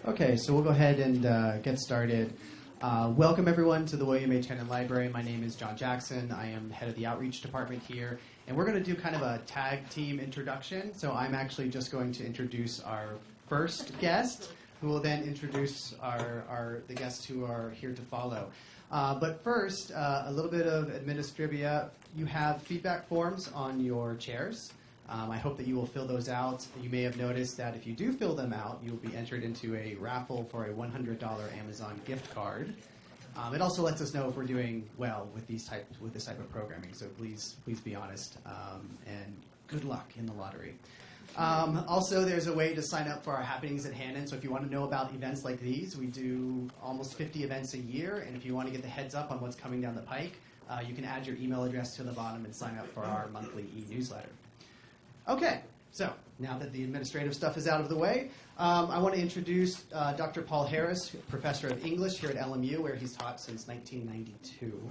Okay, so we'll go ahead and get started. Welcome, everyone, to the William H. Hennon Library. My name is John Jackson. I am head of the outreach department here, and we're going to do kind of a tag team introduction. So I'm actually just going to introduce our first guest, who will then introduce the guests who are here to follow. But first, a little bit of administrivia. You have feedback forms on your chairs. I hope that you will fill those out. You may have noticed that if you do fill them out, you will be entered into a raffle for a $100 Amazon gift card. It also lets us know if we're doing well with this type of programming. So please be honest, and good luck in the lottery. Also, there's a way to sign up for our happenings at Hannon. So if you want to know about events like these, we do almost 50 events a year. And if you want to get the heads up on what's coming down the pike, you can add your email address to the bottom and sign up for our monthly e-newsletter. Okay, so now that the administrative stuff is out of the way, I want to introduce Dr. Paul Harris, professor of English here at LMU, where he's taught since 1992.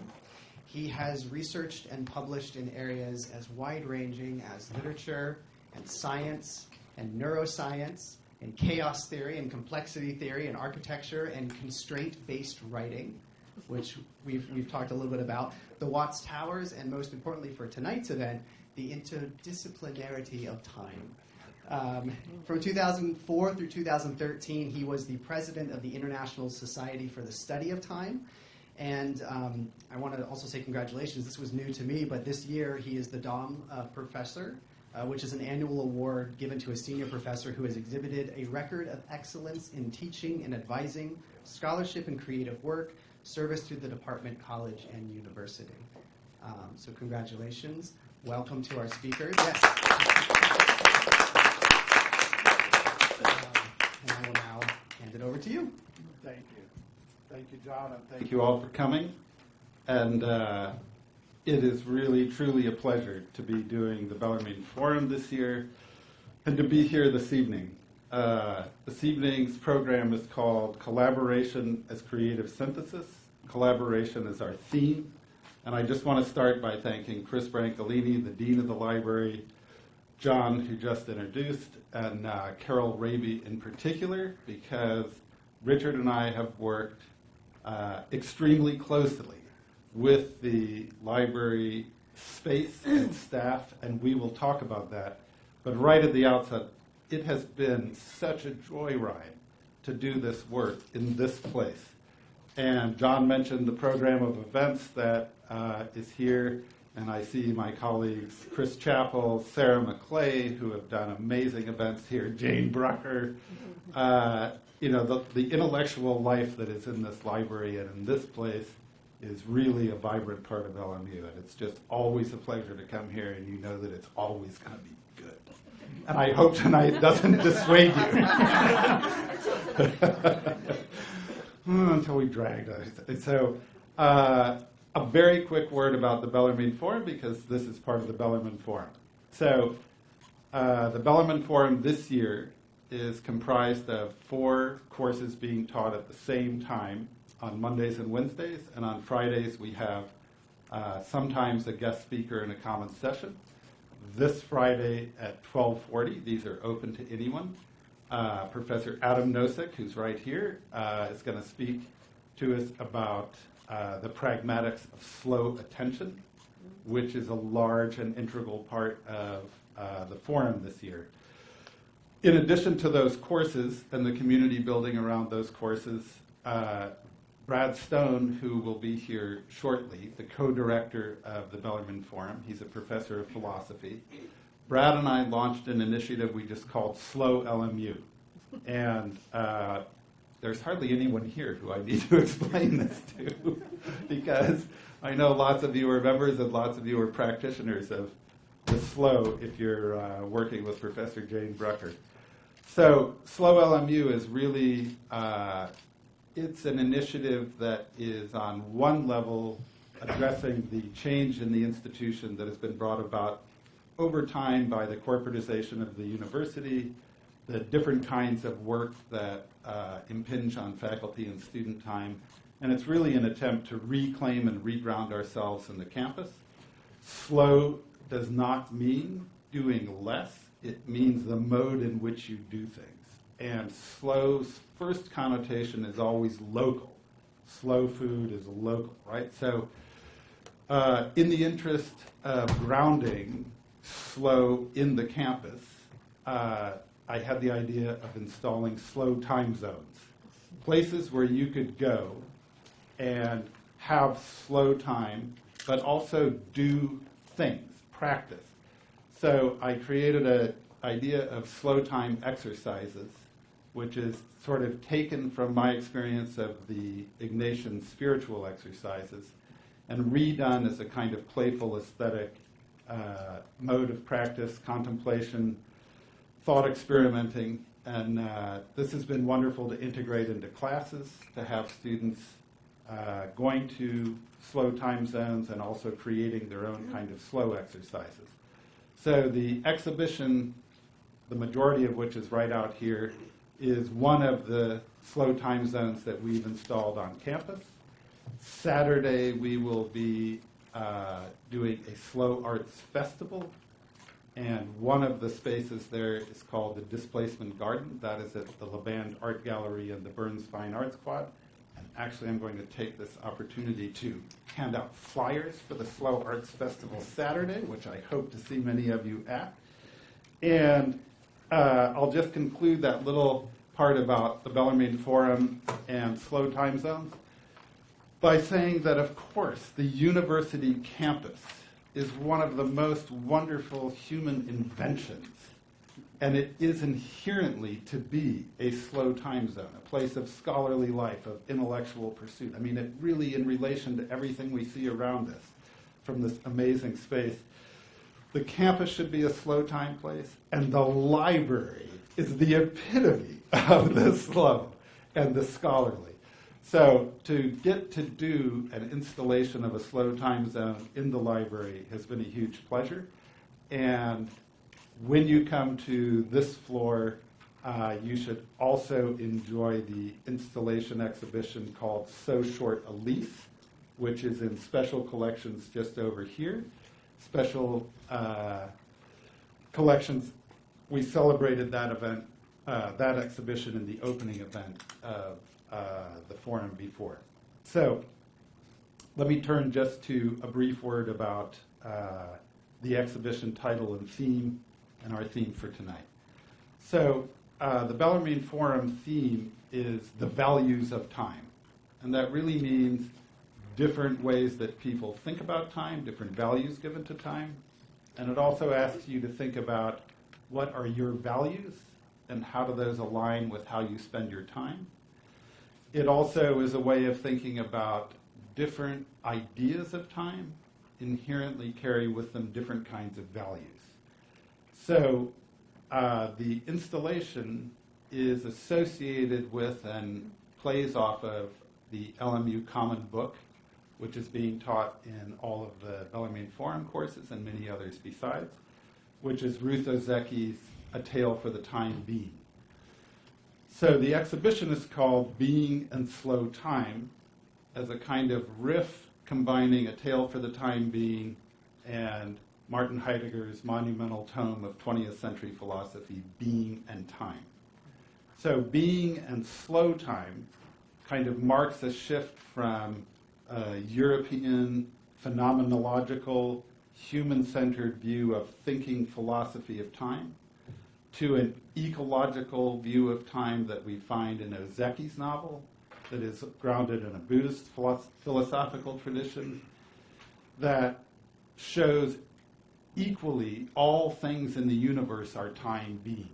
He has researched and published in areas as wide-ranging as literature and science and neuroscience and chaos theory and complexity theory and architecture and constraint-based writing, which we've talked a little bit about, the Watts Towers, and most importantly for tonight's event, the interdisciplinarity of time. From 2004 through 2013, he was the president of the International Society for the Study of Time. And I want to also say congratulations. This was new to me, but this year he is the Dom Professor, which is an annual award given to a senior professor who has exhibited a record of excellence in teaching and advising, scholarship and creative work, service to the department, college, and university. So congratulations. Welcome to our speakers. Yes. And I will now hand it over to you. Thank you. Thank you, John, and thank you all for coming. And it is really, truly a pleasure to be doing the Bellarmine Forum this year and to be here this evening. This evening's program is called Collaboration as Creative Synthesis. Collaboration is our theme. And I just want to start by thanking Chris Brancolini, the Dean of the Library, John, who just introduced, and Carol Raby in particular, because Richard and I have worked extremely closely with the library space and staff, and we will talk about that. But right at the outset, it has been such a joyride to do this work in this place. And John mentioned the program of events that is here, and I see my colleagues Chris Chappell, Sarah McClay, who have done amazing events here, Jane Brucker. The intellectual life that is in this library and in this place is really a vibrant part of LMU, and it's just always a pleasure to come here, and you know that it's always going to be good. And I hope tonight doesn't dissuade you. Until we dragged it. So, a very quick word about the Bellarmine Forum, because this is part of the Bellarmine Forum. So, the Bellarmine Forum this year is comprised of 4 courses being taught at the same time on Mondays and Wednesdays, and on Fridays we have sometimes a guest speaker in a common session. This Friday at 12:40, these are open to anyone. Professor Adam Nosek, who's right here, is going to speak to us about the pragmatics of slow attention, which is a large and integral part of the forum this year. In addition to those courses and the community building around those courses, Brad Stone, who will be here shortly, the co-director of the Bellarmine Forum, he's a professor of philosophy. Brad and I launched an initiative we just called Slow LMU. And there's hardly anyone here who I need to explain this to, because I know lots of you are members and lots of you are practitioners of the Slow if you're working with Professor Jane Brucker. So Slow LMU is really, it's an initiative that is on one level addressing the change in the institution that has been brought about over time by the corporatization of the university, the different kinds of work that impinge on faculty and student time, and it's really an attempt to reclaim and reground ourselves in the campus. Slow does not mean doing less. It means the mode in which you do things. and slow's first connotation is always local. Slow food is local, right? So in the interest of grounding slow in the campus, I had the idea of installing slow time zones, places where you could go and have slow time, but also do things, practice. So I created an idea of slow time exercises, which is sort of taken from my experience of the Ignatian spiritual exercises and redone as a kind of playful aesthetic mode of practice, contemplation, thought experimenting, and this has been wonderful to integrate into classes, to have students going to slow time zones and also creating their own kind of slow exercises. So the exhibition, the majority of which is right out here, is one of the slow time zones that we've installed on campus. Saturday we will be doing a slow arts festival, and one of the spaces there is called the Displacement Garden. That is at the LeBand Art Gallery and the Burns Fine Arts Quad. And actually I'm going to take this opportunity to hand out flyers for the Slow Arts Festival Saturday, which I hope to see many of you at. And I'll just conclude that little part about the Bellarmine Forum and slow time zones by saying that, of course, the university campus is one of the most wonderful human inventions, and it is inherently to be a slow time zone, a place of scholarly life, of intellectual pursuit. I mean, it really, in relation to everything we see around us from this amazing space, the campus should be a slow time place, and the library is the epitome of the slow and the scholarly. So to get to do an installation of a slow time zone in the library has been a huge pleasure. And when you come to this floor, you should also enjoy the installation exhibition called So Short a Lease, which is in special collections just over here. Special collections. We celebrated that event, that exhibition in the opening event of the forum before. So let me turn just to a brief word about the exhibition title and theme and our theme for tonight. So the Bellarmine Forum theme is the values of time. And that really means different ways that people think about time, different values given to time. And it also asks you to think about what are your values and how do those align with how you spend your time. It also is a way of thinking about different ideas of time inherently carry with them different kinds of values. So the installation is associated with and plays off of the LMU Common Book, which is being taught in all of the Bellarmine Forum courses and many others besides, which is Ruth Ozecki's A Tale for the Time Being. So the exhibition is called Being and Slow Time, as a kind of riff combining A Tale for the Time Being and Martin Heidegger's monumental tome of 20th century philosophy, Being and Time. So being and slow time kind of marks a shift from a European phenomenological, human-centered view of thinking philosophy of time to an ecological view of time that we find in Ozecki's novel that is grounded in a Buddhist philosophical tradition that shows equally all things in the universe are time beings.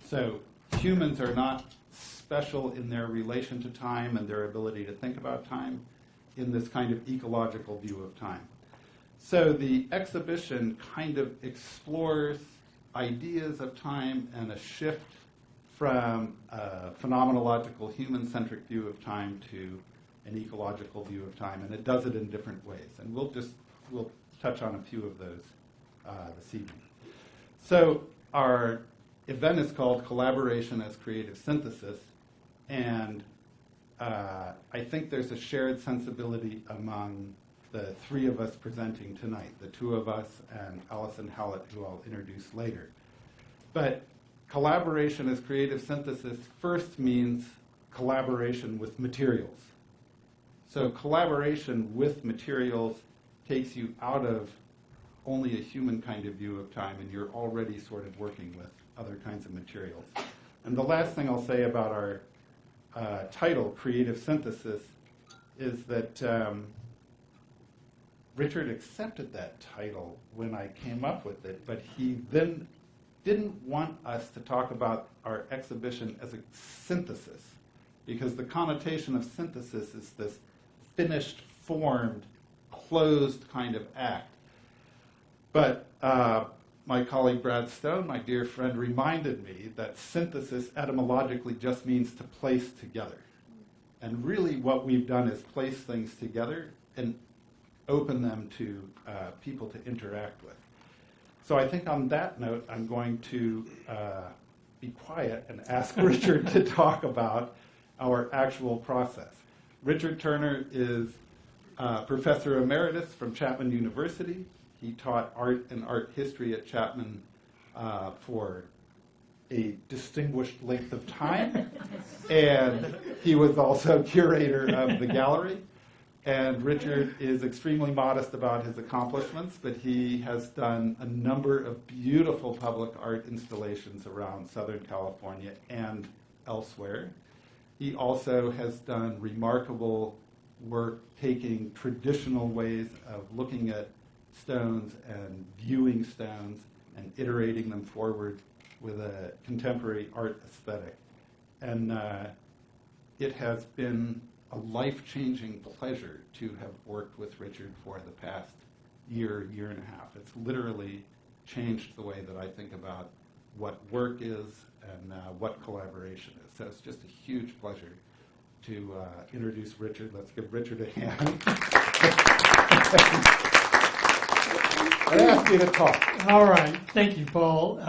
So humans are not special in their relation to time and their ability to think about time in this kind of ecological view of time. So the exhibition kind of explores ideas of time and a shift from a phenomenological human-centric view of time to an ecological view of time, and it does it in different ways. And we'll touch on a few of those this evening. So our event is called Collaboration as Creative Synthesis, and I think there's a shared sensibility among the three of us presenting tonight, the two of us and Allison Hallett, who I'll introduce later. But collaboration as creative synthesis first means collaboration with materials. So collaboration with materials takes you out of only a human kind of view of time, and you're already sort of working with other kinds of materials. And the last thing I'll say about our title, Creative Synthesis, is that Richard accepted that title when I came up with it, but he then didn't want us to talk about our exhibition as a synthesis, because the connotation of synthesis is this finished, formed, closed kind of act. But my colleague Brad Stone, my dear friend, reminded me that synthesis etymologically just means to place together. And really what we've done is place things together and open them to people to interact with. So I think on that note, I'm going to be quiet and ask Richard to talk about our actual process. Richard Turner is Professor Emeritus from Chapman University. He taught art and art history at Chapman for a distinguished length of time, and he was also curator of the gallery. And Richard is extremely modest about his accomplishments, but he has done a number of beautiful public art installations around Southern California and elsewhere. He also has done remarkable work taking traditional ways of looking at stones and viewing stones and iterating them forward with a contemporary art aesthetic. And it has been a life-changing pleasure to have worked with Richard for the past year and a half. It's literally changed the way that I think about what work is and what collaboration is. So it's just a huge pleasure to introduce Richard. Let's give Richard a hand. I ask you to talk. All right. Thank you, Paul.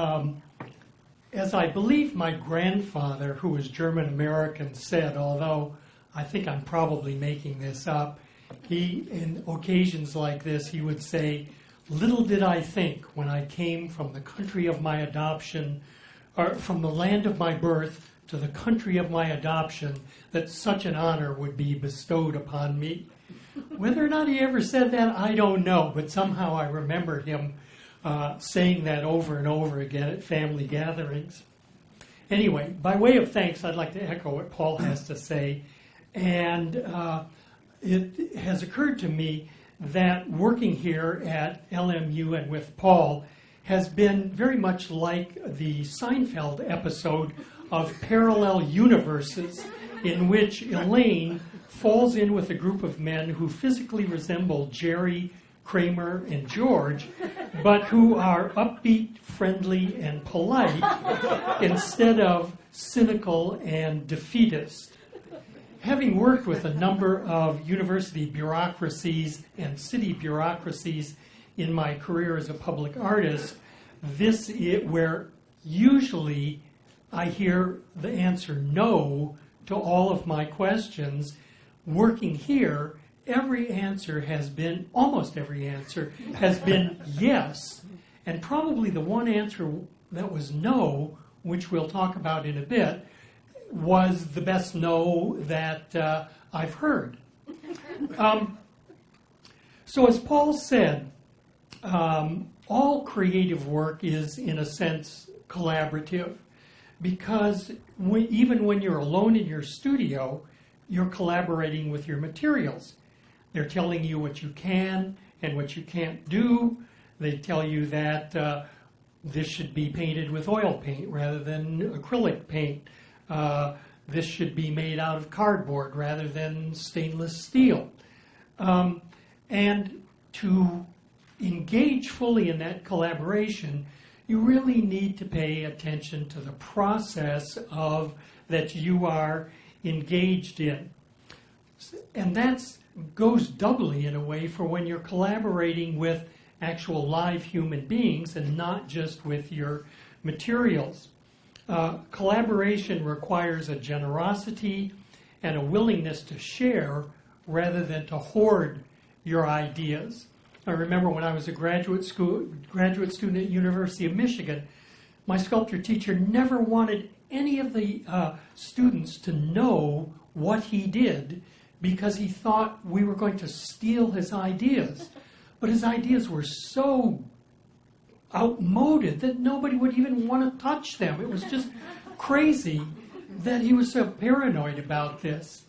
As I believe my grandfather, who was German-American, said, although I think I'm probably making this up, he, in occasions like this, he would say, "Little did I think when I came from the country of my adoption, or from the land of my birth to the country of my adoption, that such an honor would be bestowed upon me." Whether or not he ever said that, I don't know, but somehow I remember him saying that over and over again at family gatherings. Anyway, by way of thanks, I'd like to echo what Paul has to say. And it has occurred to me that working here at LMU and with Paul has been very much like the Seinfeld episode of Parallel Universes, in which Elaine falls in with a group of men who physically resemble Jerry, Kramer, and George, but who are upbeat, friendly, and polite instead of cynical and defeatist. Having worked with a number of university bureaucracies and city bureaucracies in my career as a public artist, this is where usually I hear the answer no to all of my questions. Working here, every answer has been, almost every answer, has been yes. And probably the one answer that was no, which we'll talk about in a bit, was the best no that I've heard. So as Paul said, all creative work is, in a sense, collaborative, because even when you're alone in your studio, you're collaborating with your materials. They're telling you what you can and what you can't do. They tell you that this should be painted with oil paint rather than acrylic paint. This should be made out of cardboard rather than stainless steel. And to engage fully in that collaboration, you really need to pay attention to the process that you are engaged in. And that goes doubly in a way for when you're collaborating with actual live human beings and not just with your materials. Collaboration requires a generosity and a willingness to share rather than to hoard your ideas. I remember when I was a graduate student at University of Michigan, my sculpture teacher never wanted any of the students to know what he did because he thought we were going to steal his ideas. But his ideas were so outmoded that nobody would even want to touch them. It was just crazy that he was so paranoid about this.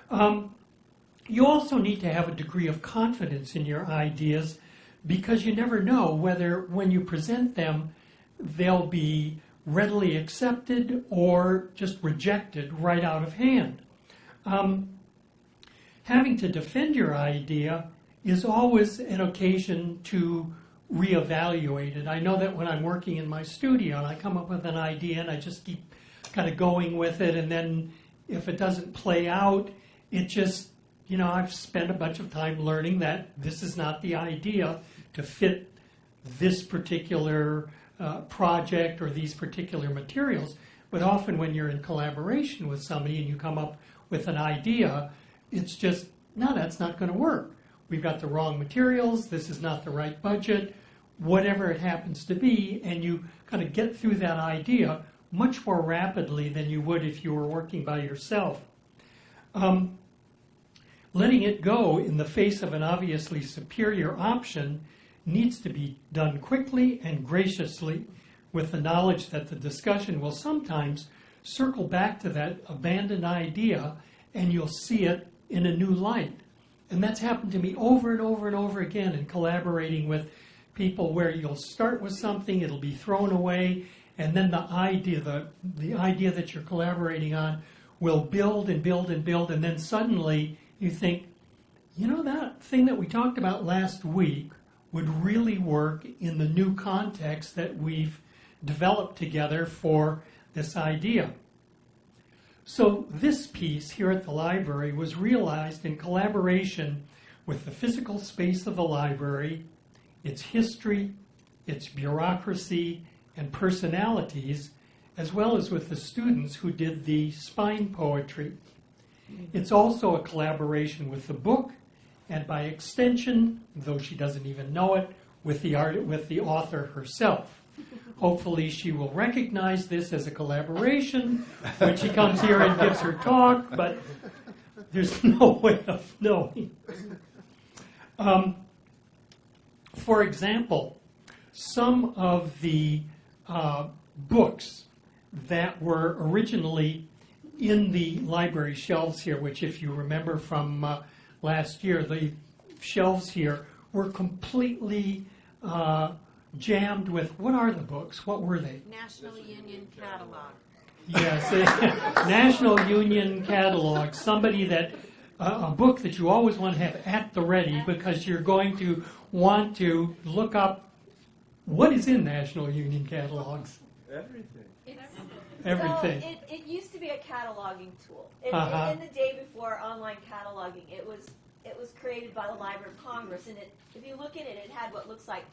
You also need to have a degree of confidence in your ideas because you never know whether when you present them they'll be readily accepted or just rejected right out of hand. Having to defend your idea is always an occasion to reevaluate it. I know that when I'm working in my studio and I come up with an idea and I just keep kind of going with it, and then if it doesn't play out, it just, I've spent a bunch of time learning that this is not the idea to fit this particular project or these particular materials. But often when you're in collaboration with somebody and you come up with an idea, it's just, no, that's not going to work. We've got the wrong materials, this is not the right budget, whatever it happens to be, and you kind of get through that idea much more rapidly than you would if you were working by yourself. Letting it go in the face of an obviously superior option needs to be done quickly and graciously with the knowledge that the discussion will sometimes circle back to that abandoned idea and you'll see it in a new light. And that's happened to me over and over and over again in collaborating with people where you'll start with something, it'll be thrown away, and then the idea that you're collaborating on will build and build and build, and then suddenly you think, that thing that we talked about last week would really work in the new context that we've developed together for this idea. So this piece here at the library was realized in collaboration with the physical space of the library, its history, its bureaucracy, and personalities, as well as with the students who did the spine poetry. It's also a collaboration with the book, and by extension, though she doesn't even know it, with the author herself. Hopefully she will recognize this as a collaboration when she comes here and gives her talk, but there's no way of knowing. For example, some of the books that were originally in the library shelves here, which if you remember from last year, the shelves here were completely jammed with, what are the books? What were they? National Union Catalog. Yes, National Union Catalog, a book that you always want to have at the ready because you're going to want to look up what is in National Union catalogs. Everything. So it used to be a cataloging tool. In the day before online cataloging, it was created by the Library of Congress, and if you look at it, it had what looks like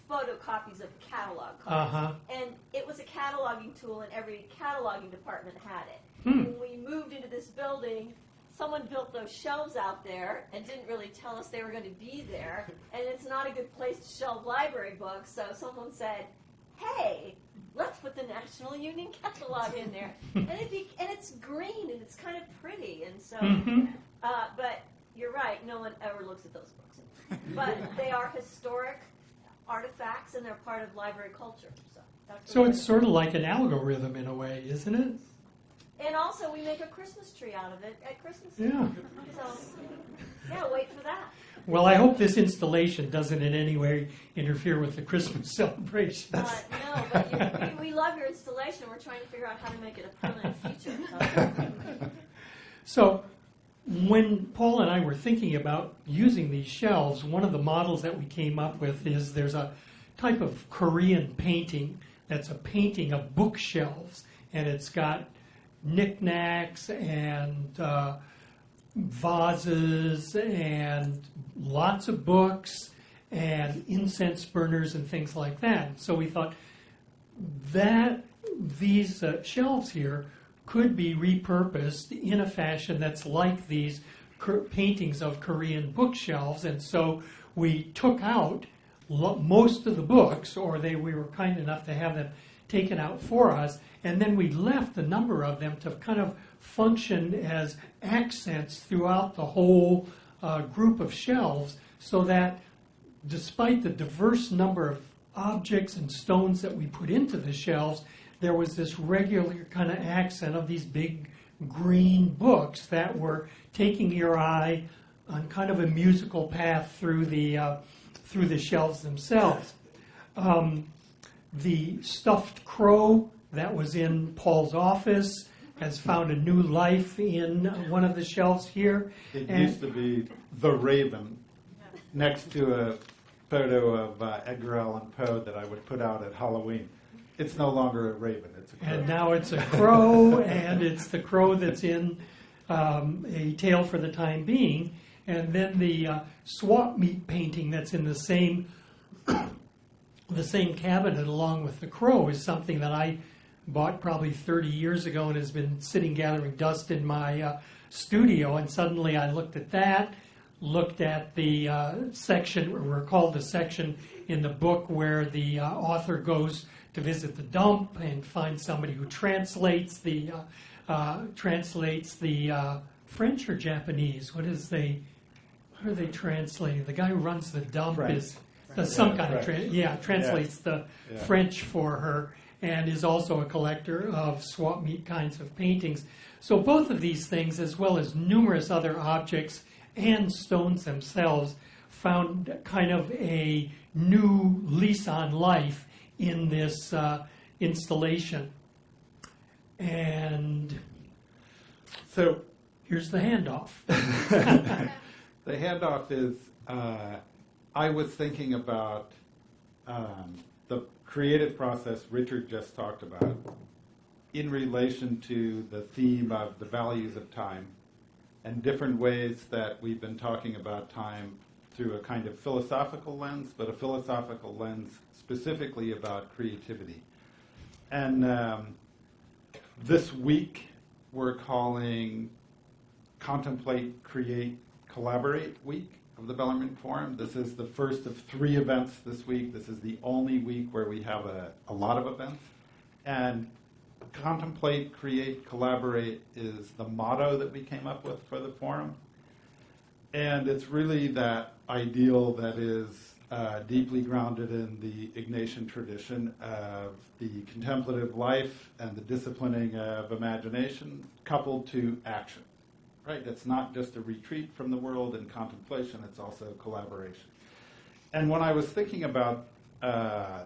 photocopies of catalog cards. And it was a cataloging tool, and every cataloging department had it. When we moved into this building, someone built those shelves out there and didn't really tell us they were going to be there, and it's not a good place to shelve library books, so someone said, hey, let's put the National Union Catalog in there. And it's green, and it's kind of pretty, and so, but you're right, no one ever looks at those books. But they are historic artifacts, and they're part of library culture. So it's sort of like an algorithm in a way, isn't it? And also, we make a Christmas tree out of it at Christmas Yeah. time. So, yeah, wait for that. Well, I hope this installation doesn't in any way interfere with the Christmas celebrations. No, but we love your installation. We're trying to figure out how to make it a permanent feature. So when Paul and I were thinking about using these shelves, one of the models that we came up with is there's a type of Korean painting that's a painting of bookshelves, and it's got knickknacks and vases and lots of books and incense burners and things like that. So we thought that these shelves here could be repurposed in a fashion that's like these paintings of Korean bookshelves. And so we took out most of the books, or we were kind enough to have them taken out for us, and then we left a number of them to kind of function as accents throughout the whole group of shelves, so that despite the diverse number of objects and stones that we put into the shelves, there was this regular kind of accent of these big green books that were taking your eye on kind of a musical path through the shelves themselves. The stuffed crow that was in Paul's office has found a new life in one of the shelves here. It used to be the Raven next to a photo of Edgar Allan Poe that I would put out at Halloween. It's no longer a raven, it's a crow. And now it's a crow, and it's the crow that's in A Tale for the Time Being. And then the swap meet painting that's in the same cabinet along with the crow is something that I bought probably 30 years ago and has been sitting gathering dust in my studio. And suddenly I looked at that, looked at the section, or recalled the section in the book where the author goes to visit the dump and finds somebody who translates the French or Japanese. What are they translating? The guy who runs the dump does some kind of translates the French for her, and is also a collector of swap meet kinds of paintings. So both of these things, as well as numerous other objects and stones themselves, found kind of a new lease on life in this installation. And so here's the handoff. the handoff is, I was thinking about the creative process Richard just talked about in relation to the theme of the values of time and different ways that we've been talking about time through a kind of philosophical lens, but a philosophical lens specifically about creativity. And this week we're calling Contemplate, Create, Collaborate Week of the Bellarmine Forum. This is the first of 3 events this week. This is the only week where we have a lot of events. And Contemplate, Create, Collaborate is the motto that we came up with for the forum. And it's really that ideal that is deeply grounded in the Ignatian tradition of the contemplative life and the disciplining of imagination coupled to action. Right? It's not just a retreat from the world and contemplation, it's also collaboration. And when I was thinking about the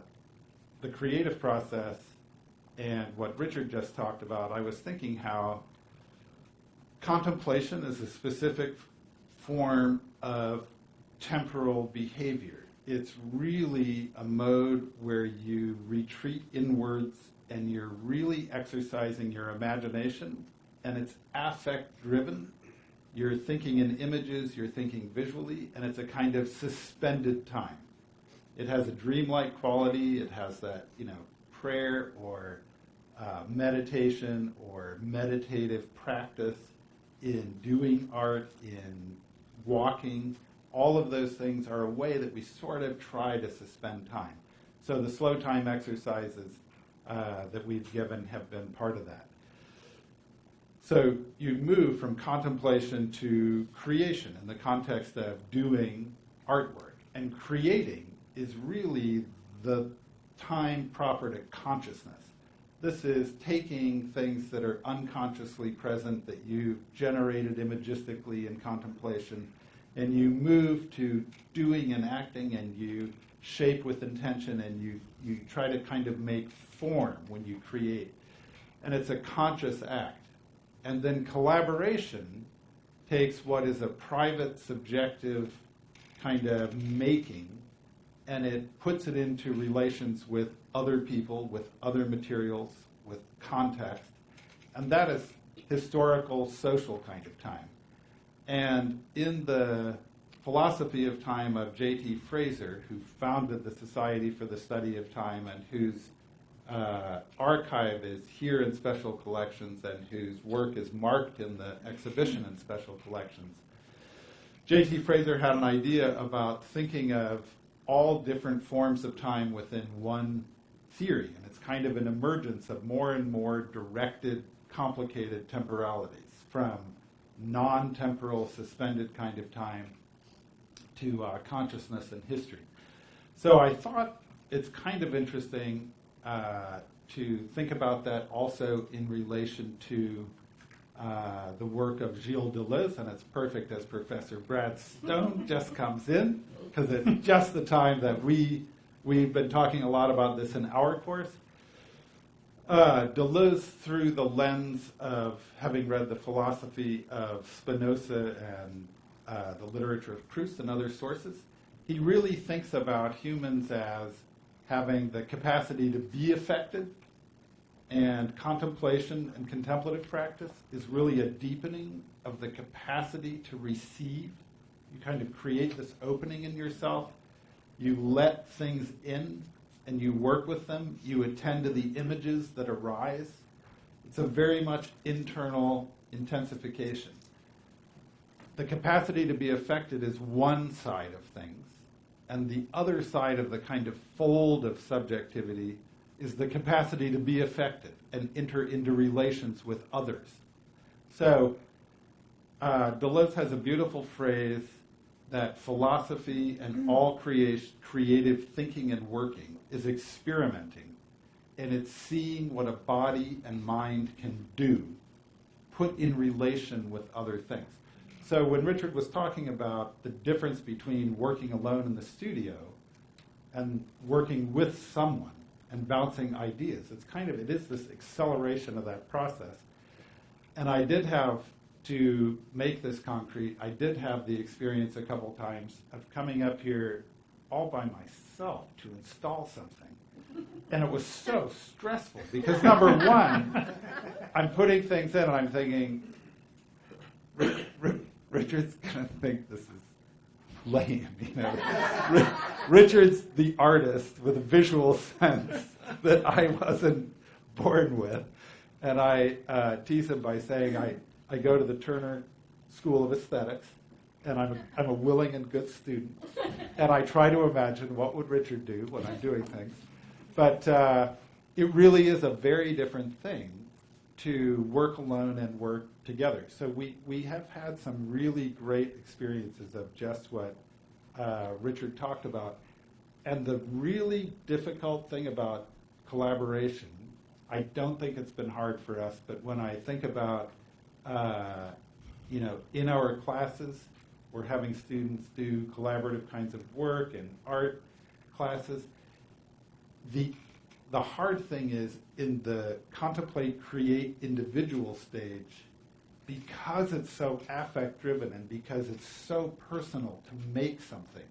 creative process and what Richard just talked about, I was thinking how contemplation is a specific form of temporal behavior. It's really a mode where you retreat inwards and you're really exercising your imagination, and it's affect-driven. You're thinking in images, you're thinking visually, and it's a kind of suspended time. It has a dreamlike quality. It has that, prayer or meditation or meditative practice in doing art, in walking. All of those things are a way that we sort of try to suspend time. So the slow time exercises that we've given have been part of that. So you move from contemplation to creation in the context of doing artwork. And creating is really the time proper to consciousness. This is taking things that are unconsciously present that you've generated imagistically in contemplation, and you move to doing and acting, and you shape with intention, and you try to kind of make form when you create. And it's a conscious act. And then collaboration takes what is a private, subjective kind of making, and it puts it into relations with other people, with other materials, with context. And that is historical, social kind of time. And in the philosophy of time of J.T. Fraser, who founded the Society for the Study of Time and whose archive is here in special collections and whose work is marked in the exhibition in special collections, J.T. Fraser had an idea about thinking of all different forms of time within one theory, and it's kind of an emergence of more and more directed, complicated temporalities, from non-temporal, suspended kind of time to consciousness and history. So I thought it's kind of interesting to think about that also in relation to the work of Gilles Deleuze, and it's perfect as Professor Brad Stone just comes in, because it's just the time that we've been talking a lot about this in our course. Deleuze, through the lens of having read the philosophy of Spinoza and the literature of Proust and other sources, he really thinks about humans as having the capacity to be affected, and contemplation and contemplative practice is really a deepening of the capacity to receive. You kind of create this opening in yourself. You let things in and you work with them. You attend to the images that arise. It's a very much internal intensification. The capacity to be affected is one side of things, and the other side of the kind of fold of subjectivity is the capacity to be affected and enter into relations with others. So Deleuze has a beautiful phrase that philosophy and all creative thinking and working is experimenting, and it's seeing what a body and mind can do, put in relation with other things. So when Richard was talking about the difference between working alone in the studio and working with someone and bouncing ideas, it is this acceleration of that process. And I did have, to make this concrete, I did have the experience a couple times of coming up here all by myself to install something. And it was so stressful because, number one, I'm putting things in and I'm thinking, Richard's going to think this is lame, Richard's the artist with a visual sense that I wasn't born with. And I tease him by saying I go to the Turner School of Aesthetics, and I'm a willing and good student. And I try to imagine what would Richard do when I'm doing things. But it really is a very different thing to work alone and work together. So we have had some really great experiences of just what Richard talked about. And the really difficult thing about collaboration, I don't think it's been hard for us, but when I think about, in our classes, we're having students do collaborative kinds of work and art classes. The hard thing is in the contemplate, create individual stage, because it's so affect-driven and because it's so personal to make something,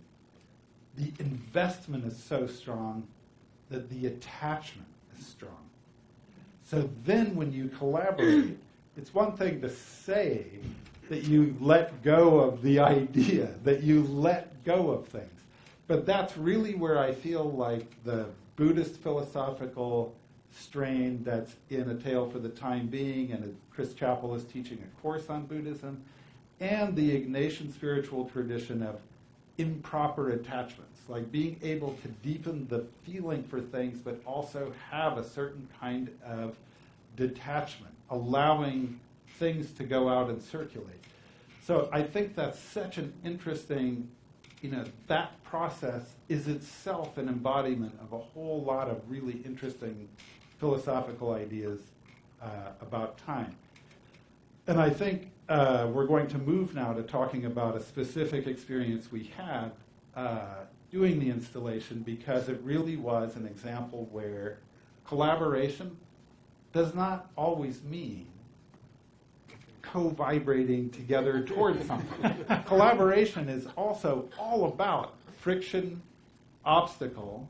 the investment is so strong that the attachment is strong. So then when you collaborate, it's one thing to say that you let go of the idea, that you let go of things. But that's really where I feel like the Buddhist philosophical strain that's in A Tale for the Time Being, and Chris Chappell is teaching a course on Buddhism, and the Ignatian spiritual tradition of improper attachments, like being able to deepen the feeling for things, but also have a certain kind of detachment, allowing things to go out and circulate. So I think that's such an interesting, that process is itself an embodiment of a whole lot of really interesting philosophical ideas about time. And I think we're going to move now to talking about a specific experience we had doing the installation, because it really was an example where collaboration does not always mean co-vibrating together towards something. Collaboration is also all about friction, obstacle,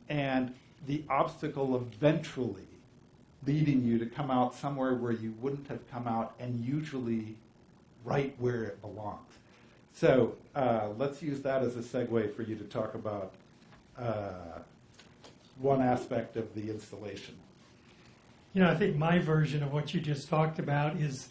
and the obstacle eventually leading you to come out somewhere where you wouldn't have come out, and usually right where it belongs. So let's use that as a segue for you to talk about one aspect of the installation. I think my version of what you just talked about is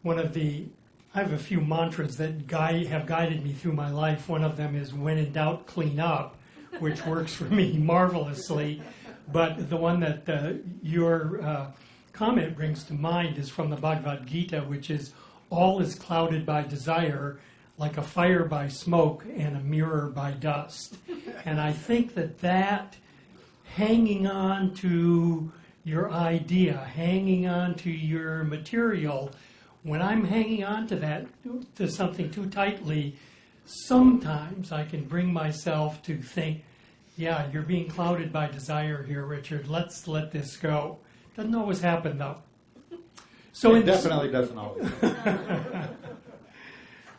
one of I have a few mantras that have guided me through my life. One of them is, when in doubt, clean up, which works for me marvelously. But the one that your comment brings to mind is from the Bhagavad Gita, which is, all is clouded by desire, like a fire by smoke and a mirror by dust. And I think that hanging on to your idea, hanging on to your material, when I'm hanging on to that, to something too tightly, sometimes I can bring myself to think, yeah, you're being clouded by desire here, Richard. Let's let this go. Doesn't always happen, though. So it definitely doesn't always.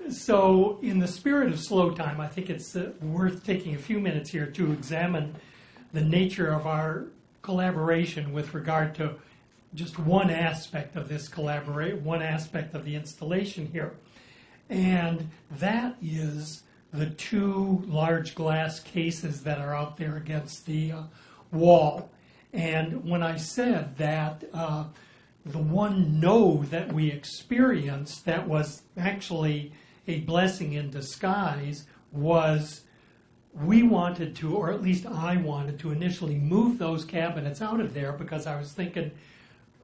So in the spirit of slow time, I think it's worth taking a few minutes here to examine the nature of our collaboration with regard to just one aspect of this one aspect of the installation here. And that is the two large glass cases that are out there against the wall. And when I said that the one no that we experienced that was actually a blessing in disguise was we wanted to, or at least I wanted to, initially move those cabinets out of there because I was thinking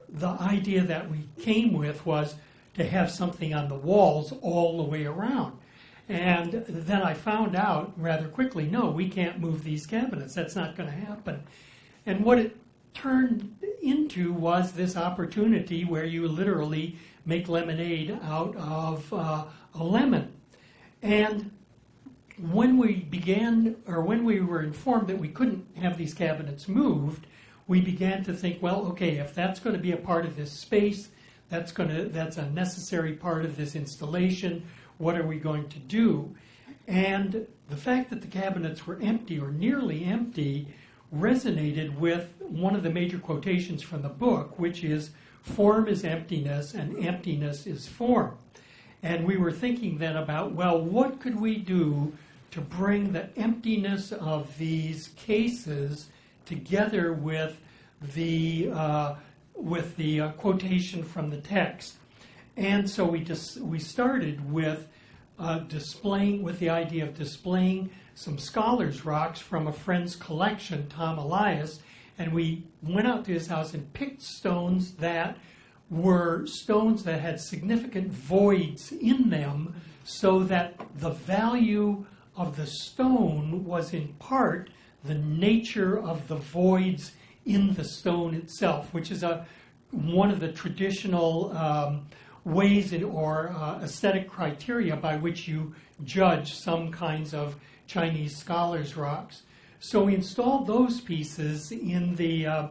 the idea that we came with was to have something on the walls all the way around. And then I found out rather quickly, no, we can't move these cabinets. That's not going to happen. And what it turned into was this opportunity where you literally make lemonade out of a lemon. And when we were informed that we couldn't have these cabinets moved, we began to think, well, okay, if that's going to be a part of this space, that's a necessary part of this installation, what are we going to do? And the fact that the cabinets were empty or nearly empty resonated with one of the major quotations from the book, which is, form is emptiness and emptiness is form. And we were thinking then about, well, what could we do to bring the emptiness of these cases together with the quotation from the text. And so we started with displaying, with the idea of displaying some scholars' rocks from a friend's collection, Tom Elias, and we went out to his house and picked stones that were stones that had significant voids in them, so that the value of the stone was in part the nature of the voids in the stone itself, which is one of the traditional ways or aesthetic criteria by which you judge some kinds of Chinese scholars' rocks. So we installed those pieces in the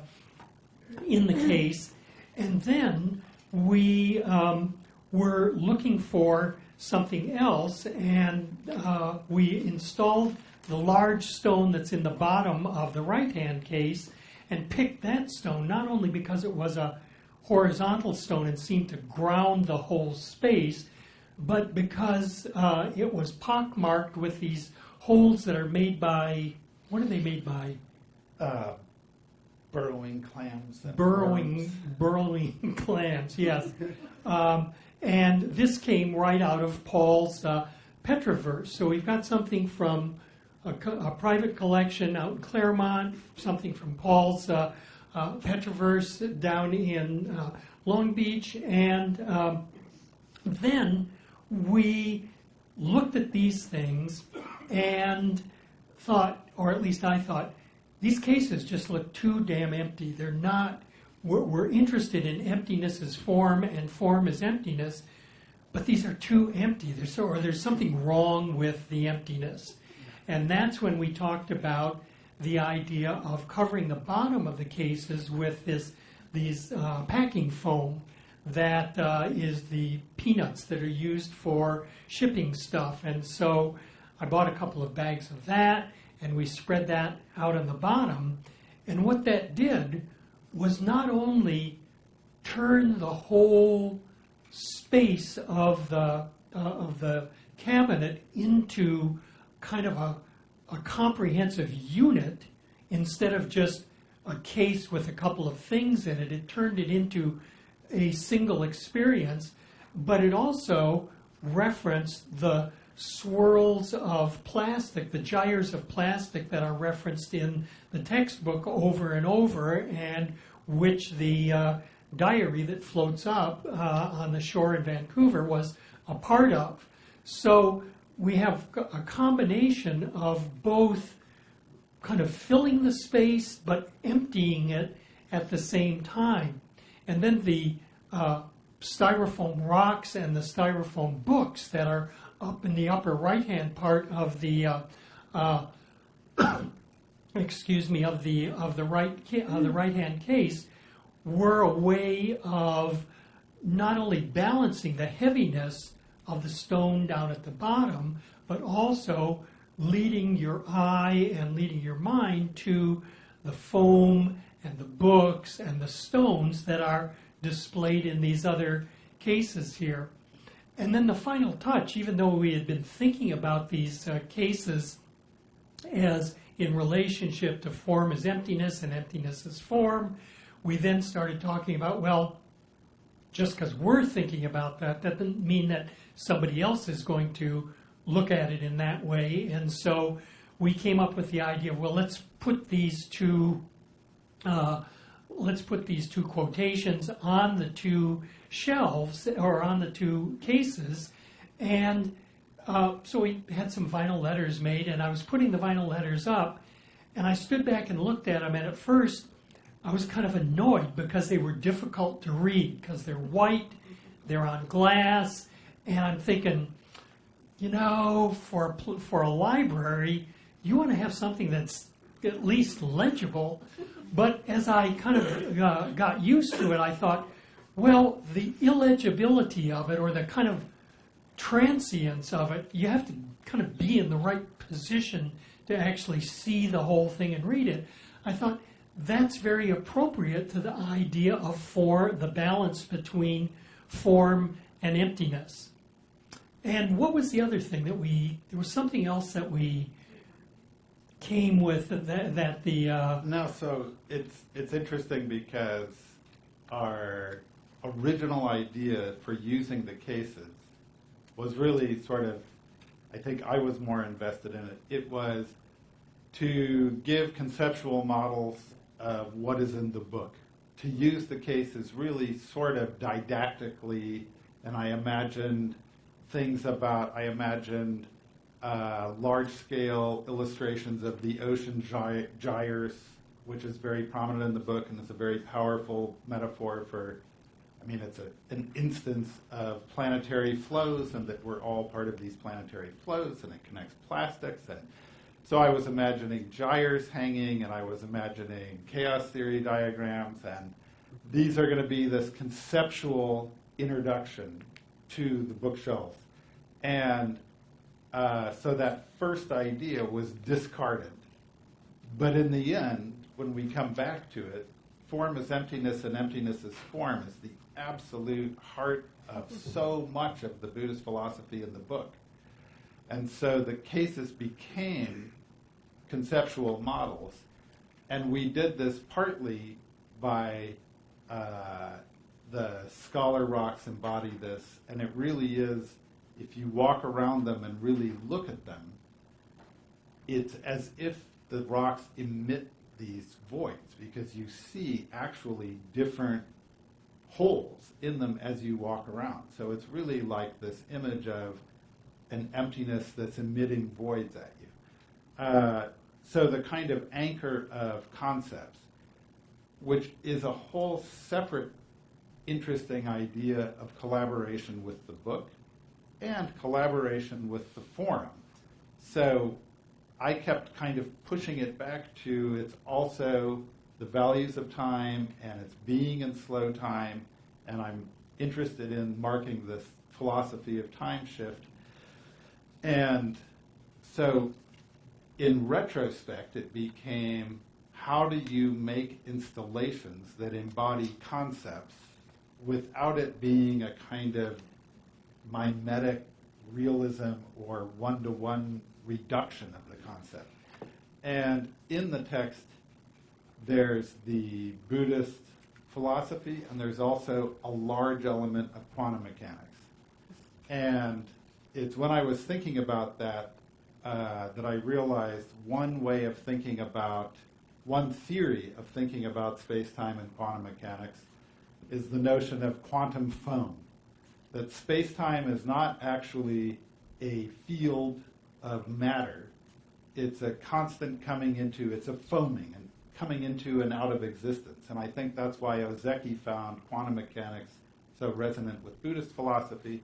case, and then we were looking for something else, and we installed the large stone that's in the bottom of the right-hand case and picked that stone, not only because it was a horizontal stone and seemed to ground the whole space, but because it was pockmarked with these holes that are made by, what are they made by? Burrowing clams. Burrowing clams, yes. And this came right out of Paul's Petroverse. So we've got something from a private collection out in Claremont, something from Paul's Petroverse down in Long Beach, and then we looked at these things and thought, or at least I thought, these cases just look too damn empty. They're not, we're interested in emptiness as form and form as emptiness, but these are too empty. There's something wrong with the emptiness. And that's when we talked about the idea of covering the bottom of the cases with these packing foam that is the peanuts that are used for shipping stuff. And so I bought a couple of bags of that, and we spread that out on the bottom. And what that did was not only turn the whole space of the cabinet into kind of a comprehensive unit instead of just a case with a couple of things in it. It turned it into a single experience, but it also referenced the swirls of plastic, the gyres of plastic that are referenced in the textbook over and over, and which the diary that floats up on the shore in Vancouver was a part of. So we have a combination of both kind of filling the space but emptying it at the same time. And then the styrofoam rocks and the styrofoam books that are up in the upper right-hand part of the right-hand case were a way of not only balancing the heaviness of the stone down at the bottom, but also leading your eye and leading your mind to the foam and the books and the stones that are displayed in these other cases here. And then the final touch, even though we had been thinking about these cases as in relationship to form as emptiness and emptiness as form, we then started talking about, well, just because we're thinking about that, that doesn't mean that somebody else is going to look at it in that way. And so we came up with the idea of, well, let's put these two quotations on the two shelves or on the two cases. And so we had some vinyl letters made, and I was putting the vinyl letters up, and I stood back and looked at them, and at first I was kind of annoyed because they were difficult to read because they're white, they're on glass, and I'm thinking, you know, for a library, you want to have something that's at least legible. But as I kind of got used to it, I thought, well, the illegibility of it or the kind of transience of it, you have to kind of be in the right position to actually see the whole thing and read it. I thought that's very appropriate to the idea of the balance between form and emptiness. And what was the other thing that there was something else that we came with No, so it's interesting because our original idea for using the cases was really sort of, I think I was more invested in it. It was to give conceptual models of what is in the book, to use the cases really sort of didactically, and I imagined large-scale illustrations of the ocean gyres, which is very prominent in the book, and it's a very powerful metaphor for, it's an instance of planetary flows, and that we're all part of these planetary flows, and it connects plastics. And so I was imagining gyres hanging, and I was imagining chaos theory diagrams, and these are going to be this conceptual introduction to the bookshelves. And so that first idea was discarded. But in the end, when we come back to it, form is emptiness and emptiness is form is the absolute heart of so much of the Buddhist philosophy in the book. And so the cases became conceptual models. And we did this partly by the scholar rocks embody this, and it really is, if you walk around them and really look at them, it's as if the rocks emit these voids, because you see actually different holes in them as you walk around. So it's really like this image of an emptiness that's emitting voids at you. So the kind of anchor of concepts, which is a whole separate interesting idea of collaboration with the book and collaboration with the forum. So I kept kind of pushing it back to it's also the values of time and it's being in slow time, and I'm interested in marking this philosophy of time shift. And so in retrospect, it became, how do you make installations that embody concepts without it being a kind of mimetic realism or one-to-one reduction of the concept? And in the text, there's the Buddhist philosophy, and there's also a large element of quantum mechanics. And it's when I was thinking about that that I realized one way of thinking about, one theory of thinking about space-time and quantum mechanics is the notion of quantum foam, that space-time is not actually a field of matter. It's a constant coming into, it's a foaming and coming into and out of existence. And I think that's why Ozeki found quantum mechanics so resonant with Buddhist philosophy.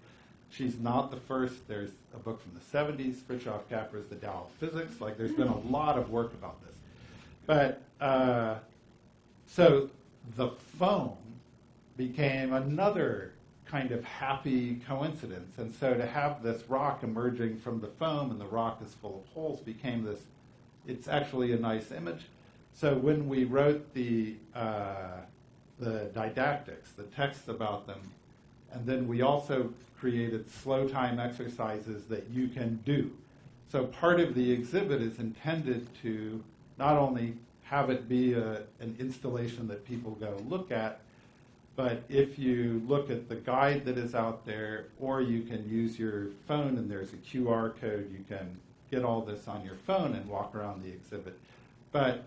She's not the first. There's a book from the 70s, Fritjof Capra's The Tao of Physics. Like, there's been a lot of work about this. But, so the foam became another kind of happy coincidence. And so to have this rock emerging from the foam and the rock is full of holes became this, it's actually a nice image. So when we wrote the didactics, the texts about them, and then we also created slow time exercises that you can do. So part of the exhibit is intended to not only have it be an installation that people go look at, but if you look at the guide that is out there, or you can use your phone and there's a QR code, you can get all this on your phone and walk around the exhibit. But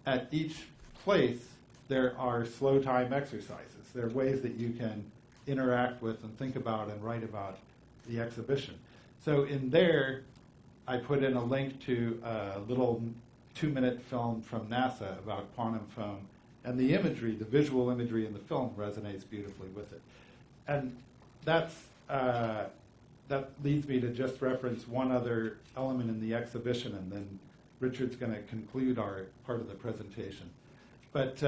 at each place, there are slow time exercises. There are ways that you can interact with and think about and write about the exhibition. So in there, I put in a link to a little 2-minute film from NASA about quantum foam, and the imagery, the visual imagery in the film resonates beautifully with it. And that leads me to just reference one other element in the exhibition, and then Richard's going to conclude our part of the presentation. But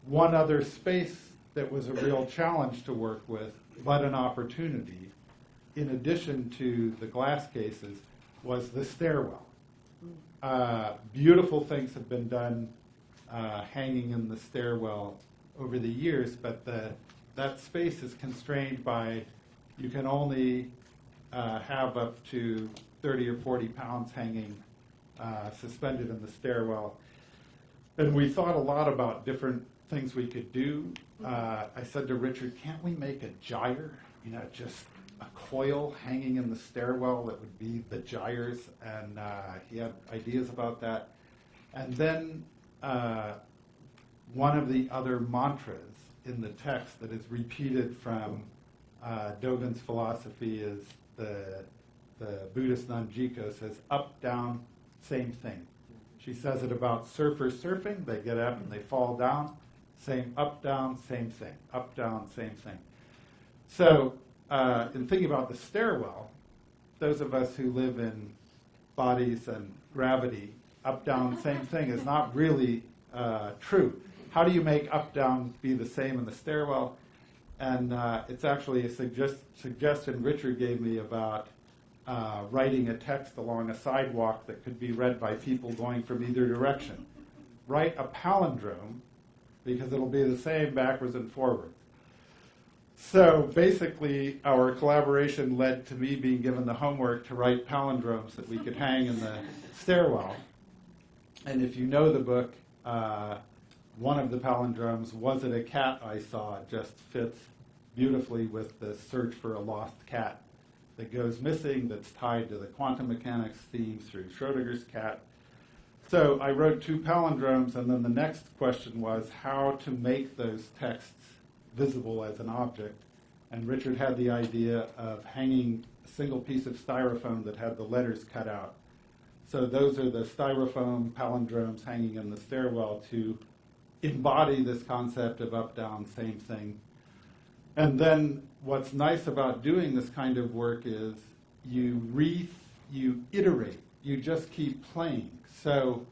one other space that was a real challenge to work with, but an opportunity, in addition to the glass cases, was the stairwell. Beautiful things have been done hanging in the stairwell over the years, but that space is constrained by, you can only have up to 30 or 40 pounds hanging suspended in the stairwell. And we thought a lot about different things we could do. I said to Richard, can't we make a gyre? You know, just a coil hanging in the stairwell that would be the gyres, and he had ideas about that. And then one of the other mantras in the text that is repeated from Dogen's philosophy is the Buddhist nun Jiko says, up, down, same thing. She says it about surfers surfing. They get up and they fall down. Same up, down, same thing. Up, down, same thing. So in thinking about the stairwell, those of us who live in bodies and gravity, up, down, same thing is not really true. How do you make up, down be the same in the stairwell? And it's actually a suggestion Richard gave me about writing a text along a sidewalk that could be read by people going from either direction. Write a palindrome, because it'll be the same backwards and forwards. So basically, our collaboration led to me being given the homework to write palindromes that we could hang in the stairwell. And if you know the book, one of the palindromes, was it a cat I saw, just fits beautifully with the search for a lost cat that goes missing, that's tied to the quantum mechanics theme through Schrodinger's cat. So I wrote 2 palindromes, and then the next question was how to make those texts visible as an object. And Richard had the idea of hanging a single piece of styrofoam that had the letters cut out. So those are the styrofoam palindromes hanging in the stairwell to embody this concept of up, down, same thing. And then what's nice about doing this kind of work is you iterate, you just keep playing. So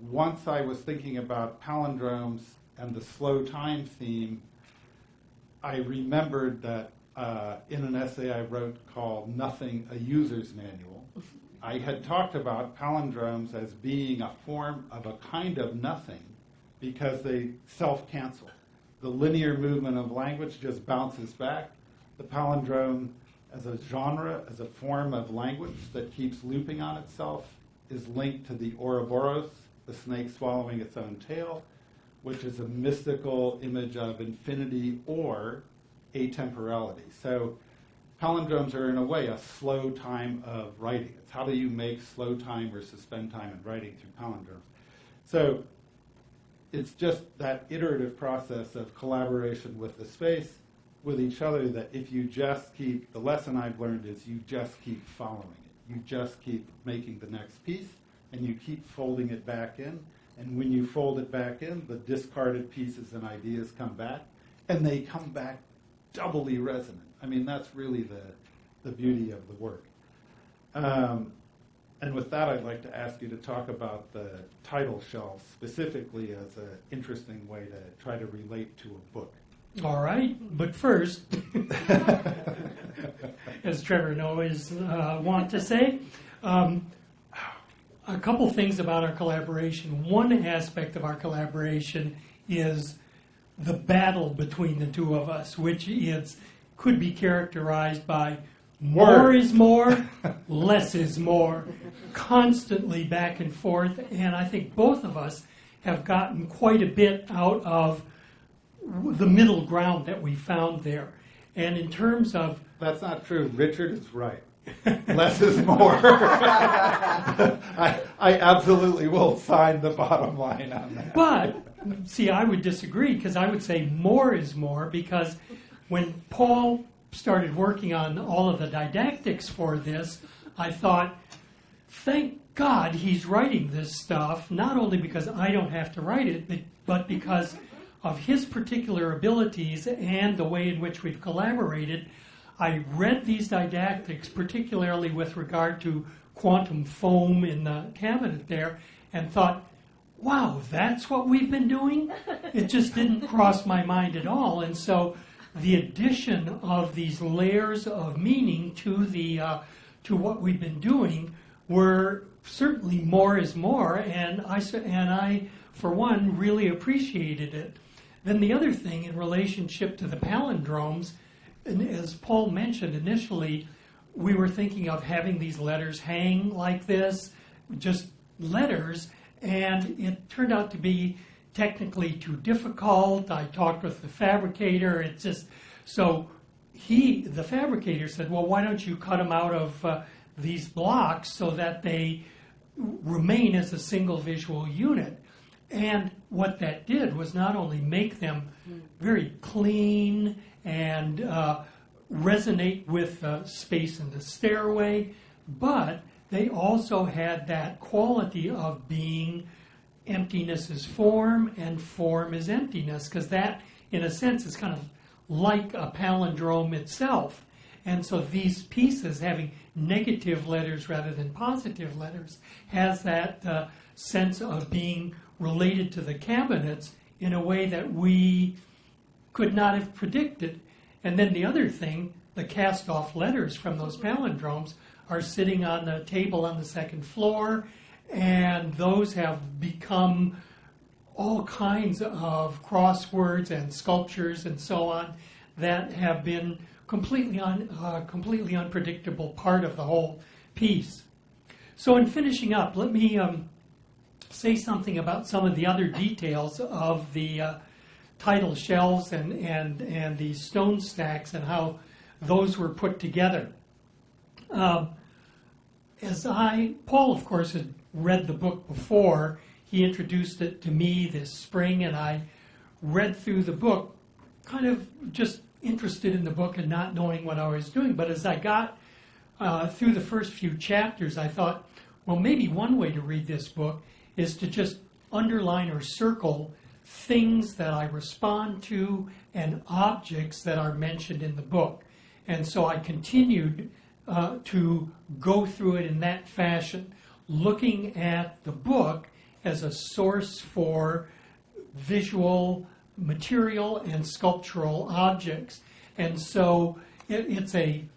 once I was thinking about palindromes and the slow time theme, I remembered that in an essay I wrote called Nothing, a User's Manual, I had talked about palindromes as being a form of a kind of nothing because they self-cancel. The linear movement of language just bounces back. The palindrome as a genre, as a form of language that keeps looping on itself, is linked to the Ouroboros, the snake swallowing its own tail, which is a mystical image of infinity or atemporality. So palindromes are in a way a slow time of writing. It's how do you make slow time or suspend time in writing through palindromes. So it's just that iterative process of collaboration with the space, with each other, that if you just keep, the lesson I've learned is you just keep following it. You just keep making the next piece, and you keep folding it back in. And when you fold it back in, the discarded pieces and ideas come back, and they come back doubly resonant. I mean, that's really the beauty of the work. And with that, I'd like to ask you to talk about the title shelves specifically as an interesting way to try to relate to a book. All right, but first, as Trevor and always want to say, a couple things about our collaboration. One aspect of our collaboration is the battle between the two of us, which could be characterized by more is more, less is more, constantly back and forth. And I think both of us have gotten quite a bit out of the middle ground that we found there. And in terms of... That's not true. Richard is right. Less is more. I absolutely will sign the bottom line on that. But, see, I would disagree, because I would say more is more, because when Paul started working on all of the didactics for this, I thought, thank God he's writing this stuff, not only because I don't have to write it, but because of his particular abilities and the way in which we've collaborated. I read these didactics, particularly with regard to quantum foam in the cabinet there, and thought, wow, that's what we've been doing? It just didn't cross my mind at all. And so the addition of these layers of meaning to what we've been doing were certainly more is more, and I, for one, really appreciated it. Then the other thing in relationship to the palindromes, and as Paul mentioned initially, we were thinking of having these letters hang like this, just letters, and it turned out to be technically too difficult. I talked with the fabricator. It's just, so the fabricator said, well, why don't you cut them out of these blocks so that they remain as a single visual unit? And what that did was not only make them very clean and resonate with space in the stairway, but they also had that quality of being emptiness is form and form is emptiness, because that, in a sense, is kind of like a palindrome itself. And so these pieces, having negative letters rather than positive letters, has that sense of being related to the cabinets in a way that we could not have predicted. And then the other thing, the cast-off letters from those palindromes are sitting on the table on the second floor, and those have become all kinds of crosswords and sculptures and so on that have been completely unpredictable part of the whole piece. So in finishing up, let me say something about some of the other details of the title shelves and the stone stacks and how those were put together. Paul, of course, had read the book before. He introduced it to me this spring, and I read through the book, kind of just interested in the book and not knowing what I was doing. But as I got through the first few chapters, I thought, well, maybe one way to read this book is to just underline or circle things that I respond to and objects that are mentioned in the book. And so I continued to go through it in that fashion, looking at the book as a source for visual material and sculptural objects. And so it's an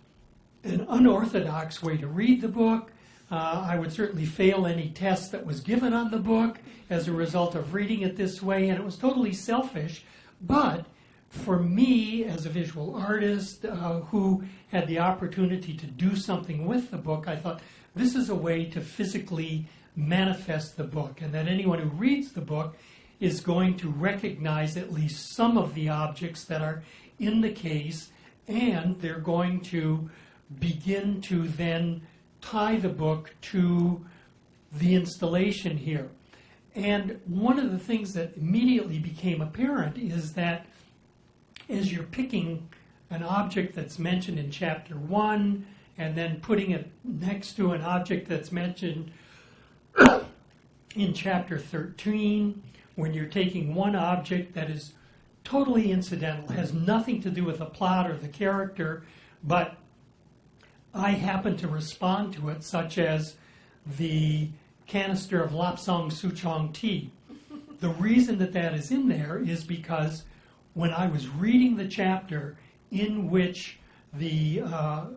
unorthodox way to read the book. I would certainly fail any test that was given on the book as a result of reading it this way, and it was totally selfish. But for me, as a visual artist who had the opportunity to do something with the book, I thought this is a way to physically manifest the book, and that anyone who reads the book is going to recognize at least some of the objects that are in the case and they're going to begin to then tie the book to the installation here. And one of the things that immediately became apparent is that as you're picking an object that's mentioned in chapter 1 and then putting it next to an object that's mentioned in chapter 13, when you're taking one object that is totally incidental, has nothing to do with the plot or the character, but I happen to respond to it, such as the canister of Lapsang Souchong tea. The reason that that is in there is because when I was reading the chapter in which the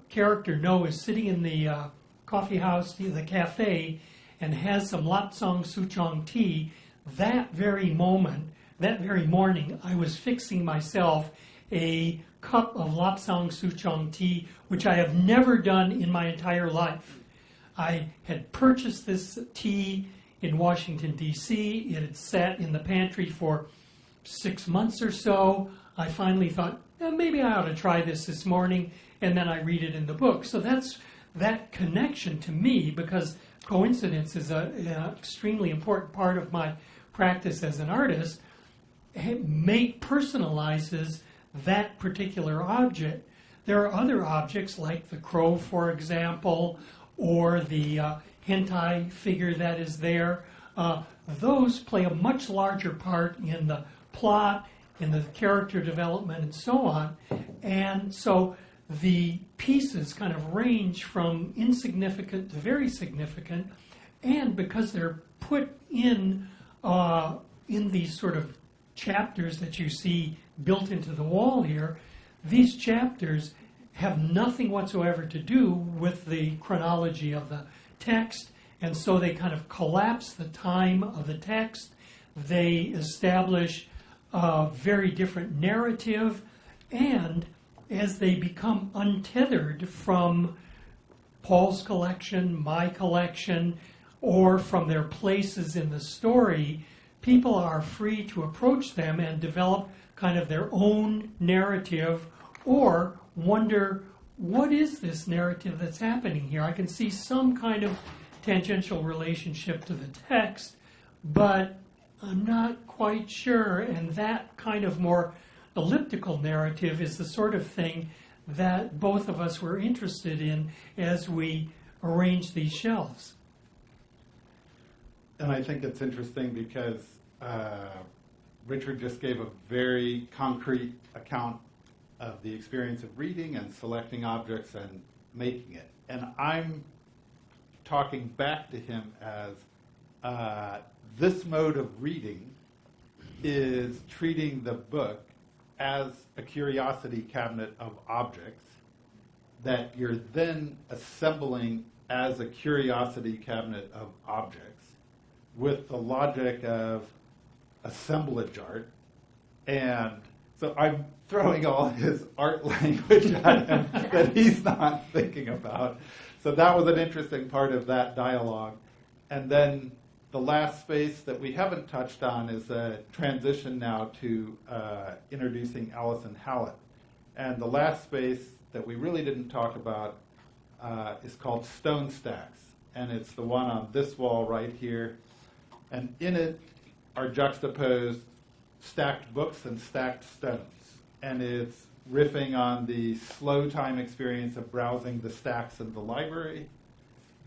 character No is sitting in the coffee house, the cafe, and has some Lapsang Souchong tea, that very moment, that very morning, I was fixing myself a cup of Lapsang Souchong tea, which I have never done in my entire life. I had purchased this tea in Washington, D.C. It had sat in the pantry for 6 months or so. I finally thought, maybe I ought to try this morning, and then I read it in the book. So that's that connection to me, because coincidence is an extremely important part of my practice as an artist, personalizes that particular object. There are other objects like the crow, for example, or the hentai figure that is there. Those play a much larger part in the plot, in the character development, and so on. And so the pieces kind of range from insignificant to very significant, and because they're put in these sort of chapters that you see built into the wall here, these chapters have nothing whatsoever to do with the chronology of the text, and so they kind of collapse the time of the text. They establish a very different narrative, and as they become untethered from Paul's collection, my collection, or from their places in the story, people are free to approach them and develop kind of their own narrative, or wonder, what is this narrative that's happening here? I can see some kind of tangential relationship to the text, but I'm not quite sure. And that kind of more elliptical narrative is the sort of thing that both of us were interested in as we arranged these shelves. And I think it's interesting because Richard just gave a very concrete account of the experience of reading and selecting objects and making it. And I'm talking back to him as this mode of reading is treating the book as a curiosity cabinet of objects that you're then assembling as a curiosity cabinet of objects with the logic of assemblage art. And so I'm throwing all his art language at him that he's not thinking about. So that was an interesting part of that dialogue. And then the last space that we haven't touched on is a transition now to introducing Allison Hallett. And the last space that we really didn't talk about is called Stone Stacks. And it's the one on this wall right here. And in it are juxtaposed stacked books and stacked stones. And it's riffing on the slow time experience of browsing the stacks in the library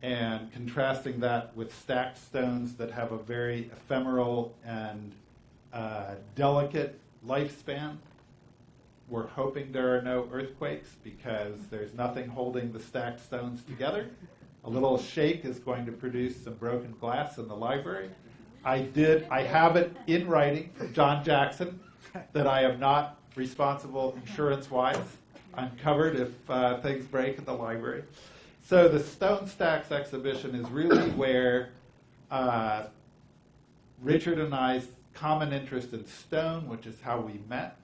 and contrasting that with stacked stones that have a very ephemeral and delicate lifespan. We're hoping there are no earthquakes because there's nothing holding the stacked stones together. A little shake is going to produce some broken glass in the library. I have it in writing from John Jackson that I am not responsible insurance-wise. I'm covered if things break at the library. So the Stone Stacks exhibition is really where Richard and I's common interest in stone, which is how we met,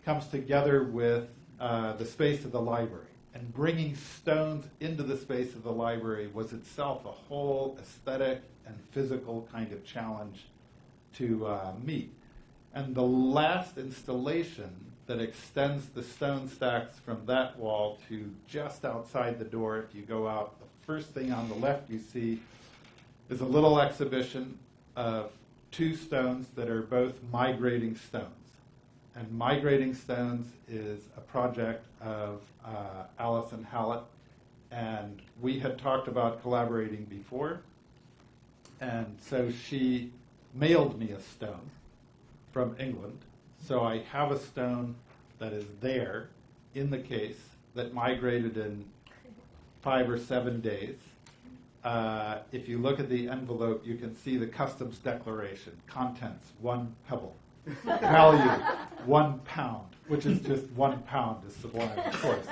comes together with the space of the library. And bringing stones into the space of the library was itself a whole aesthetic and physical kind of challenge to meet. And the last installation that extends the stone stacks from that wall to just outside the door. If you go out, the first thing on the left you see is a little exhibition of two stones that are both migrating stones. And Migrating Stones is a project of Allison Hallett, and we had talked about collaborating before, and so she mailed me a stone from England. So I have a stone that is there in the case that migrated in 5 or 7 days. If you look at the envelope, you can see the customs declaration. Contents, 1 pebble. Value, £1, which is just 1 pound is sublime, of course.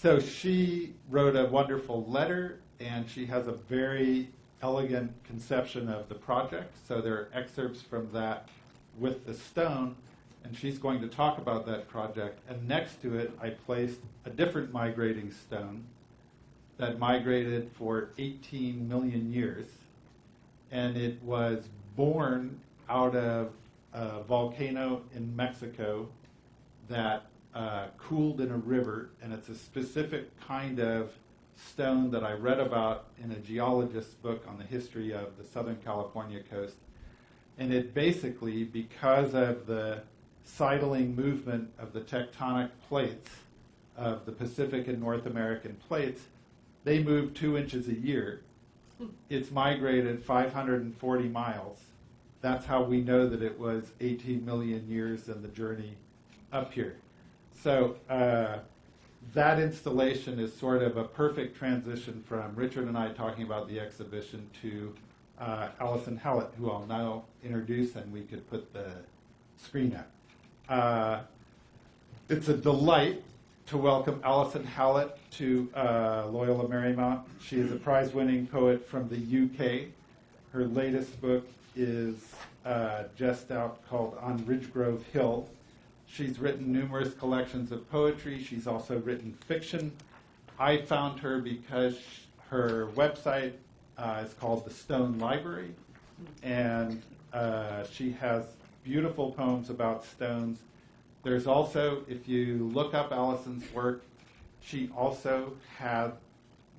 So she wrote a wonderful letter, and she has a very elegant conception of the project. So there are excerpts from that with the stone, and she's going to talk about that project. And next to it, I placed a different migrating stone that migrated for 18 million years. And it was born out of a volcano in Mexico that cooled in a river, and it's a specific kind of stone that I read about in a geologist's book on the history of the Southern California coast. And it basically, because of the sidling movement of the tectonic plates of the Pacific and North American plates, they move 2 inches a year. It's migrated 540 miles. That's how we know that it was 18 million years in the journey up here. So that installation is sort of a perfect transition from Richard and I talking about the exhibition to Alyson Hallett, who I'll now introduce, and we could put the screen up. It's a delight to welcome Alyson Hallett to Loyola Marymount. She is a prize-winning poet from the UK. Her latest book is just out, called On Ridgegrove Hill. She's written numerous collections of poetry. She's also written fiction. I found her because her website is called the Stone Library, and she has beautiful poems about stones. There's also, if you look up Allison's work, she also had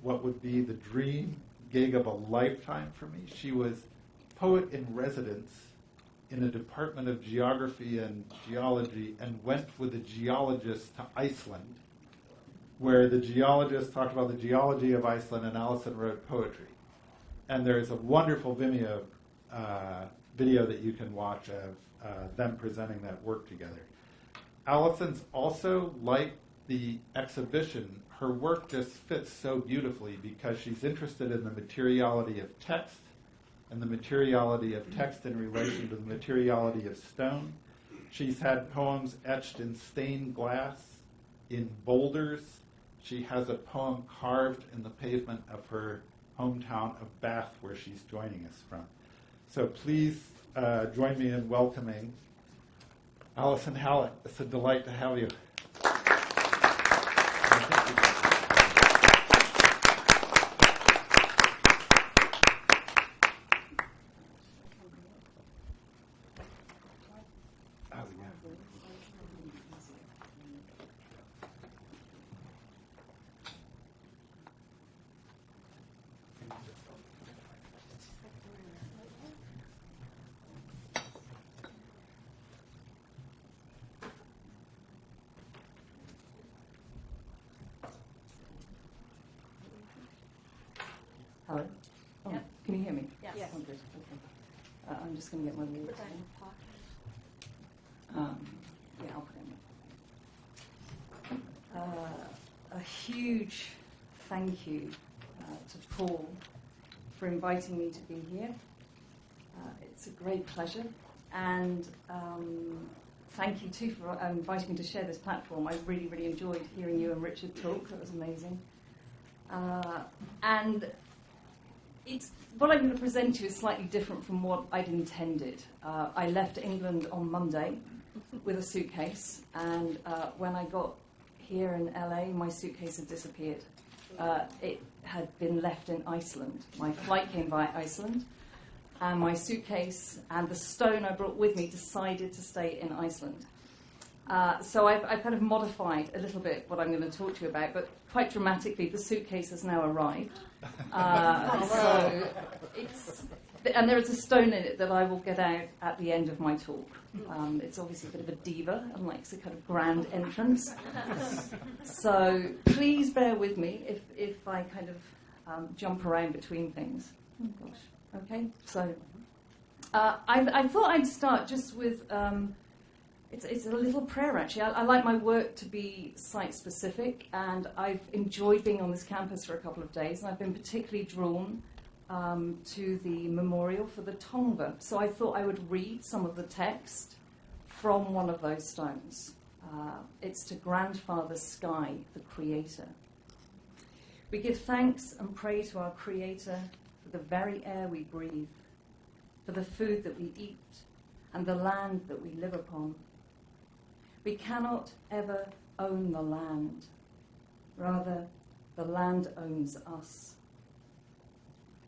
what would be the dream gig of a lifetime for me. She was poet in residence in a department of geography and geology, and went with a geologist to Iceland, where the geologist talked about the geology of Iceland, and Allison wrote poetry. And there's a wonderful Vimeo video that you can watch of them presenting that work together. Allison's also, like the exhibition, her work just fits so beautifully because she's interested in the materiality of text, and the materiality of text in relation to the materiality of stone. She's had poems etched in stained glass, in boulders. She has a poem carved in the pavement of her hometown of Bath, where she's joining us from. So please join me in welcoming Allison Hallett. It's a delight to have you. Hello? Oh, Yep. Can you hear me? Yes. Oh, good. Okay. I'm just going to get my lyrics. Put that in the pocket. Yeah, I'll put it in my pocket. A huge thank you to Paul for inviting me to be here. It's a great pleasure. And thank you, too, for inviting me to share this platform. I really, really enjoyed hearing you and Richard talk. That was amazing. And what I'm going to present to you is slightly different from what I'd intended. I left England on Monday with a suitcase, and when I got here in LA, my suitcase had disappeared. It had been left in Iceland. My flight came via Iceland, and my suitcase and the stone I brought with me decided to stay in Iceland. So I've kind of modified a little bit what I'm going to talk to you about, but quite dramatically, the suitcase has now arrived. And there is a stone in it that I will get out at the end of my talk. It's obviously a bit of a diva and likes a kind of grand entrance. So please bear with me if I kind of jump around between things. Oh gosh. Okay. So I thought I'd start just with. It's a little prayer, actually. I like my work to be site-specific, and I've enjoyed being on this campus for a couple of days, and I've been particularly drawn to the memorial for the Tongva. So I thought I would read some of the text from one of those stones. It's to Grandfather Sky, the Creator. We give thanks and pray to our Creator for the very air we breathe, for the food that we eat, and the land that we live upon. We cannot ever own the land. Rather, the land owns us.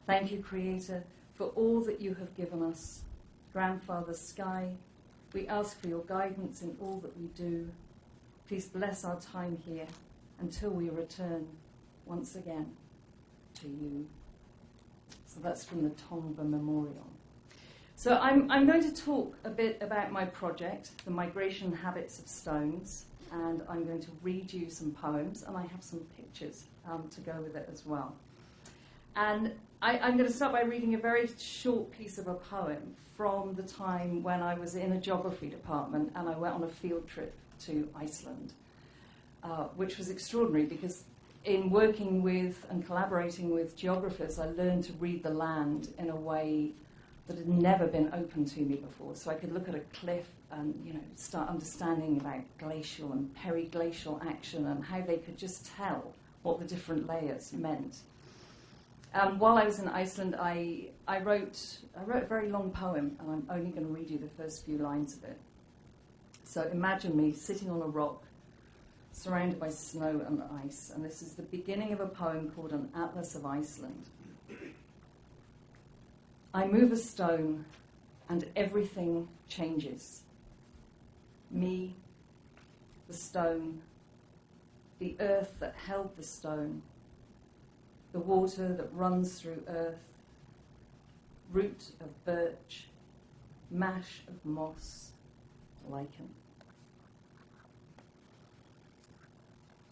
Thank you, Creator, for all that you have given us. Grandfather Sky, we ask for your guidance in all that we do. Please bless our time here until we return once again to you. So that's from the Tongva Memorial. So I'm going to talk a bit about my project, The Migration Habits of Stones, and I'm going to read you some poems, and I have some pictures to go with it as well. And I'm going to start by reading a very short piece of a poem from the time when I was in a geography department and I went on a field trip to Iceland, which was extraordinary because in working with and collaborating with geographers, I learned to read the land in a way that had never been open to me before. So I could look at a cliff and, start understanding about glacial and periglacial action and how they could just tell what the different layers meant. While I was in Iceland, I wrote a very long poem, and I'm only going to read you the first few lines of it. So imagine me sitting on a rock, surrounded by snow and ice, and this is the beginning of a poem called An Atlas of Iceland. I move a stone, and everything changes. Me, the stone, the earth that held the stone, the water that runs through earth, root of birch, mash of moss, lichen.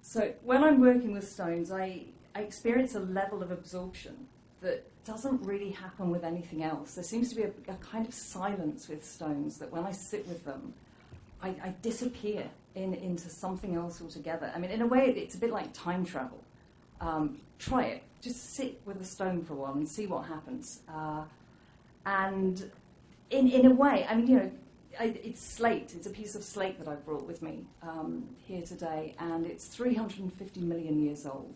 So when I'm working with stones, I experience a level of absorption that doesn't really happen with anything else. There seems to be a kind of silence with stones that when I sit with them, I disappear into something else altogether. I mean, in a way, it's a bit like time travel. Try it. Just sit with a stone for a while and see what happens. And in a way, I mean, it's slate. It's a piece of slate that I brought with me here today, and it's 350 million years old,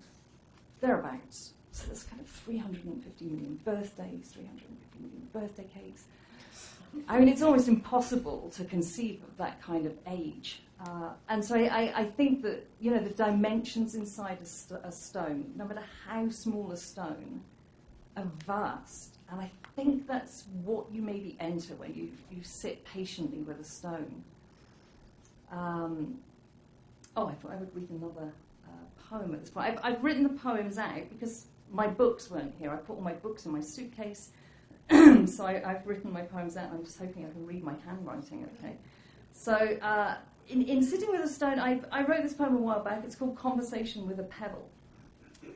thereabouts. So there's kind of 350 million birthdays, 350 million birthday cakes. I mean, it's almost impossible to conceive of that kind of age. And so I think that, the dimensions inside a stone, no matter how small a stone, are vast. And I think that's what you maybe enter when you sit patiently with a stone. I thought I would read another poem at this point. I've written the poems out because my books weren't here. I put all my books in my suitcase. So I've written my poems out. I'm just hoping I can read my handwriting okay. So in sitting with a stone, I wrote this poem a while back. It's called Conversation with a Pebble.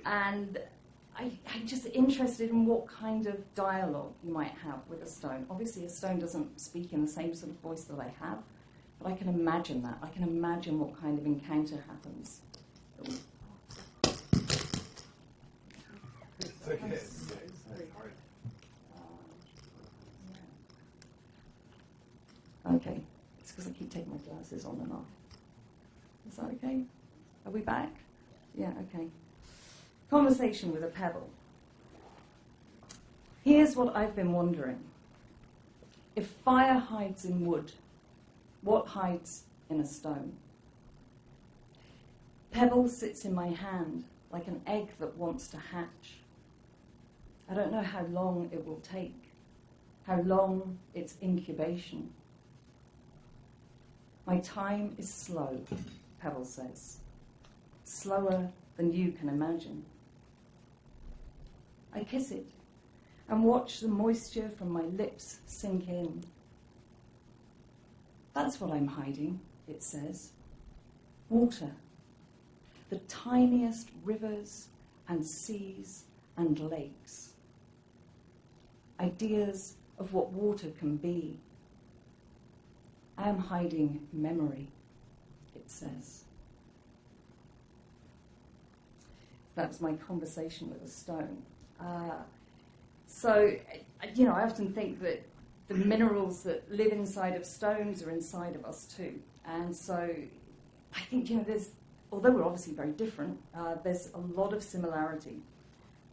And I'm just interested in what kind of dialogue you might have with a stone. Obviously, a stone doesn't speak in the same sort of voice that I have, but I can imagine that. I can imagine what kind of encounter happens. It's okay. Okay, it's because I keep taking my glasses on and off. Is that okay? Are we back? Yeah, okay. Conversation with a Pebble. Here's what I've been wondering. If fire hides in wood, what hides in a stone? Pebble sits in my hand like an egg that wants to hatch. I don't know how long it will take, how long its incubation. My time is slow, Pebble says, slower than you can imagine. I kiss it and watch the moisture from my lips sink in. That's what I'm hiding, it says. Water. The tiniest rivers and seas and lakes. Ideas of what water can be. I am hiding memory, it says. That was my conversation with a stone. So, I often think that the minerals that live inside of stones are inside of us too. And so, I think, although we're obviously very different, there's a lot of similarity.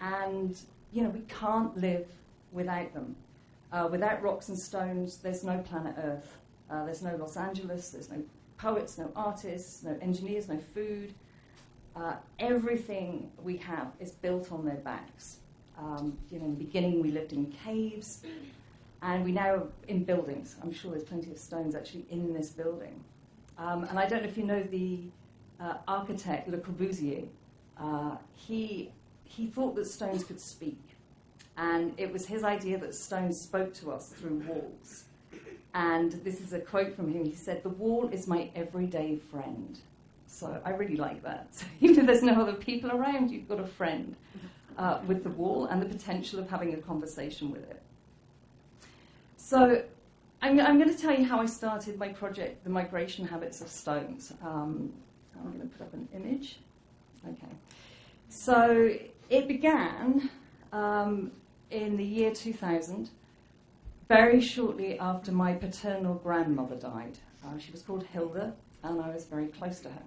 And, we can't live without them. Without rocks and stones, there's no planet Earth. There's no Los Angeles, there's no poets, no artists, no engineers, no food. Everything we have is built on their backs. In the beginning we lived in caves, and we now are in buildings. I'm sure there's plenty of stones actually in this building. And I don't know if you know the architect Le Corbusier. He thought that stones could speak, and it was his idea that stones spoke to us through walls. And this is a quote from him. He said, "The wall is my everyday friend." So I really like that. So even if there's no other people around, you've got a friend with the wall and the potential of having a conversation with it. So I'm going to tell you how I started my project, The Migration Habits of Stones. I'm going to put up an image. Okay. So it began in the year 2000, very shortly after my paternal grandmother died. She was called Hilda, and I was very close to her.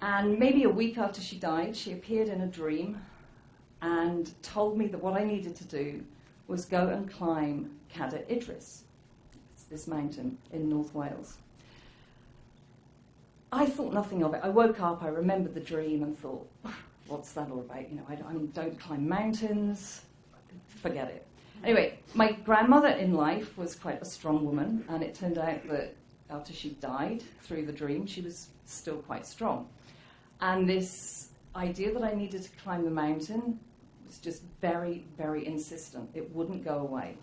And maybe a week after she died, she appeared in a dream and told me that what I needed to do was go and climb Cadair Idris. It's this mountain in North Wales. I thought nothing of it. I woke up, I remembered the dream and thought, what's that all about? I don't climb mountains, forget it. Anyway, my grandmother in life was quite a strong woman, and it turned out that after she died through the dream, she was still quite strong. And this idea that I needed to climb the mountain was just very, very insistent. It wouldn't go away.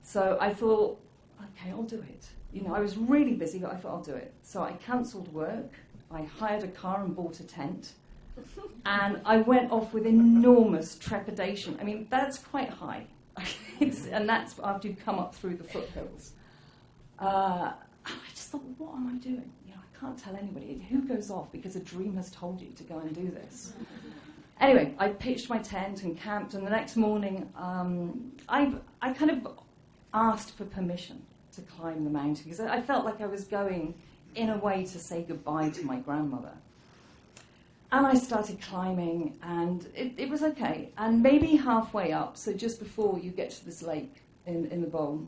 So I thought, okay, I'll do it. I was really busy, but I thought I'll do it. So I cancelled work, I hired a car and bought a tent, and I went off with enormous trepidation. I mean, that's quite high. And that's after you've come up through the foothills. I just thought, what am I doing? I can't tell anybody. Who goes off because a dream has told you to go and do this? Anyway, I pitched my tent and camped, and the next morning I kind of asked for permission to climb the mountain because I felt like I was going in a way to say goodbye to my grandmother. And I started climbing, and it was okay. And maybe halfway up, so just before you get to this lake in the bowl,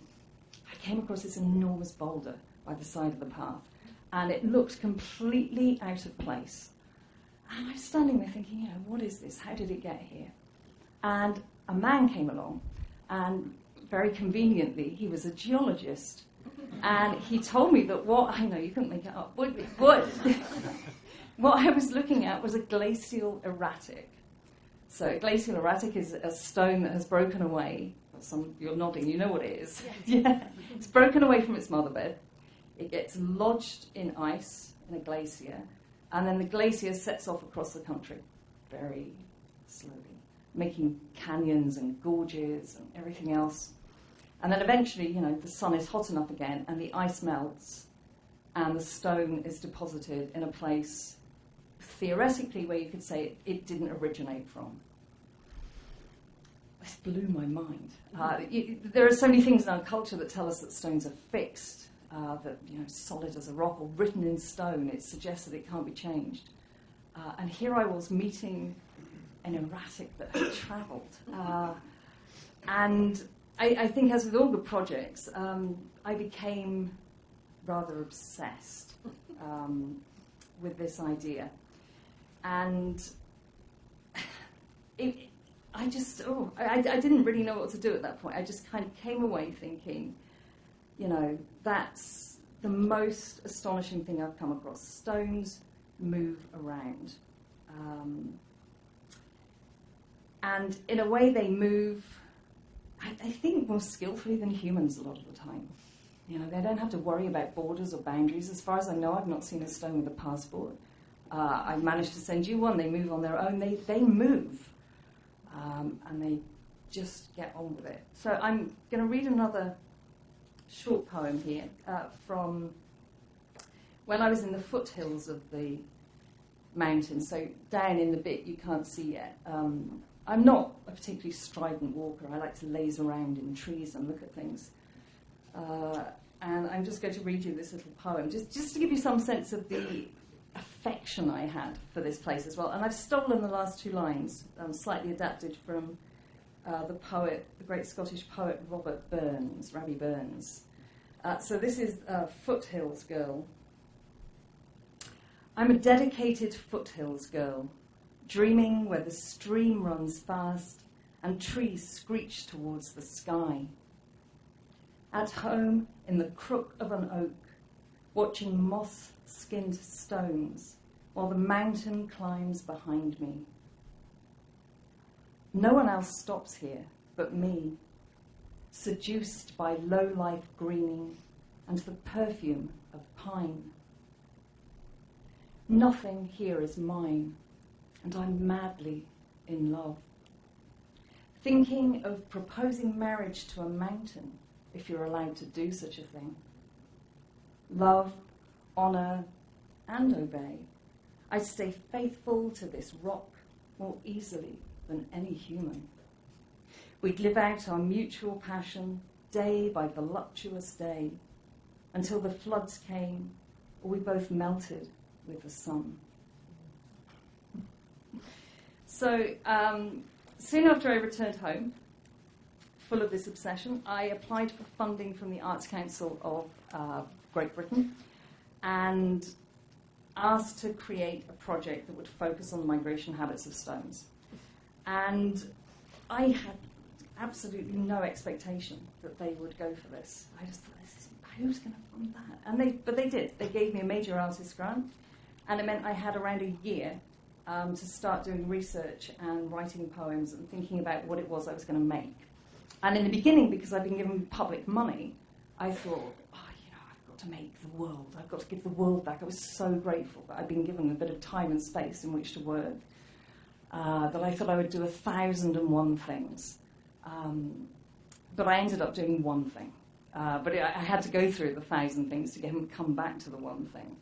I came across this enormous boulder by the side of the path. And it looked completely out of place. And I was standing there thinking, what is this? How did it get here? And a man came along, and very conveniently, he was a geologist. And he told me that I know, you couldn't make it up. What I was looking at was a glacial erratic. So a glacial erratic is a stone that has broken away. You're nodding, you know what it is. Yeah. It's broken away from its mother bed. It gets lodged in ice in a glacier, and then the glacier sets off across the country very slowly, making canyons and gorges and everything else. And then eventually, the sun is hot enough again, and the ice melts, and the stone is deposited in a place, theoretically, where you could say it didn't originate from. This blew my mind. There are so many things in our culture that tell us that stones are fixed. That solid as a rock or written in stone, it suggests that it can't be changed. And here I was meeting an erratic that had travelled. And I think, as with all the projects, I became rather obsessed with this idea. And I didn't really know what to do at that point. I just kind of came away thinking, that's the most astonishing thing I've come across. Stones move around. And in a way they move, I think, more skillfully than humans a lot of the time. They don't have to worry about borders or boundaries. As far as I know, I've not seen a stone with a passport. I've managed to send you one. They move on their own. They move. And they just get on with it. So I'm going to read another short poem here from when I was in the foothills of the mountains. So down in the bit you can't see yet. I'm not a particularly strident walker. I like to laze around in trees and look at things. And I'm just going to read you this little poem, just to give you some sense of the affection I had for this place as well. And I've stolen the last two lines, slightly adapted from the great Scottish poet Robbie Burns. So this is Foothills Girl. I'm a dedicated foothills girl, dreaming where the stream runs fast and trees screech towards the sky. At home in the crook of an oak, watching moss-skinned stones while the mountain climbs behind me. No one else stops here but me, seduced by low-life greening and the perfume of pine. Nothing here is mine, and I'm madly in love. Thinking of proposing marriage to a mountain, if you're allowed to do such a thing. Love, honour, and obey. I'd stay faithful to this rock more easily than any human. We'd live out our mutual passion day by voluptuous day until the floods came or we both melted with the sun. So soon after I returned home, full of this obsession, I applied for funding from the Arts Council of Great Britain and asked to create a project that would focus on the migration habits of stones. And I had absolutely no expectation that they would go for this. I just thought, who's going to fund that? But they did. They gave me a major artist grant, and it meant I had around a year to start doing research and writing poems and thinking about what it was I was going to make. And in the beginning, because I'd been given public money, I thought, I've got to make the world. I've got to give the world back. I was so grateful that I'd been given a bit of time and space in which to work, that I thought I would do 1,001 things. But I ended up doing one thing. But I had to go through the 1,000 things to get him to come back to the one thing.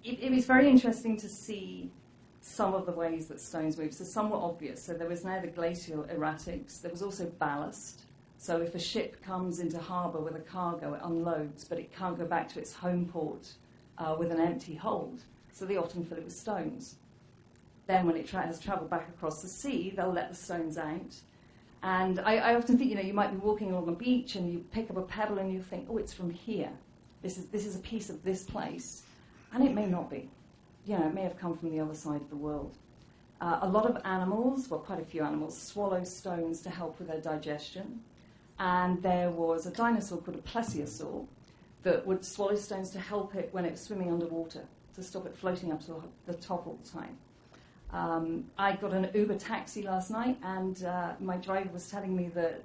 It was very interesting to see some of the ways that stones move. So some were obvious. So there was now the glacial erratics. There was also ballast. So if a ship comes into harbour with a cargo, it unloads, but it can't go back to its home port with an empty hold. So they often fill it with stones. Then when it has travelled back across the sea, they'll let the stones out. And I often think, you might be walking along a beach and you pick up a pebble and you think, oh, it's from here. This is a piece of this place. And it may not be. It may have come from the other side of the world. A lot of animals, quite a few animals, swallow stones to help with their digestion. And there was a dinosaur called a plesiosaur that would swallow stones to help it when it was swimming underwater, to stop it floating up to the top all the time. I got an Uber taxi last night, and my driver was telling me that,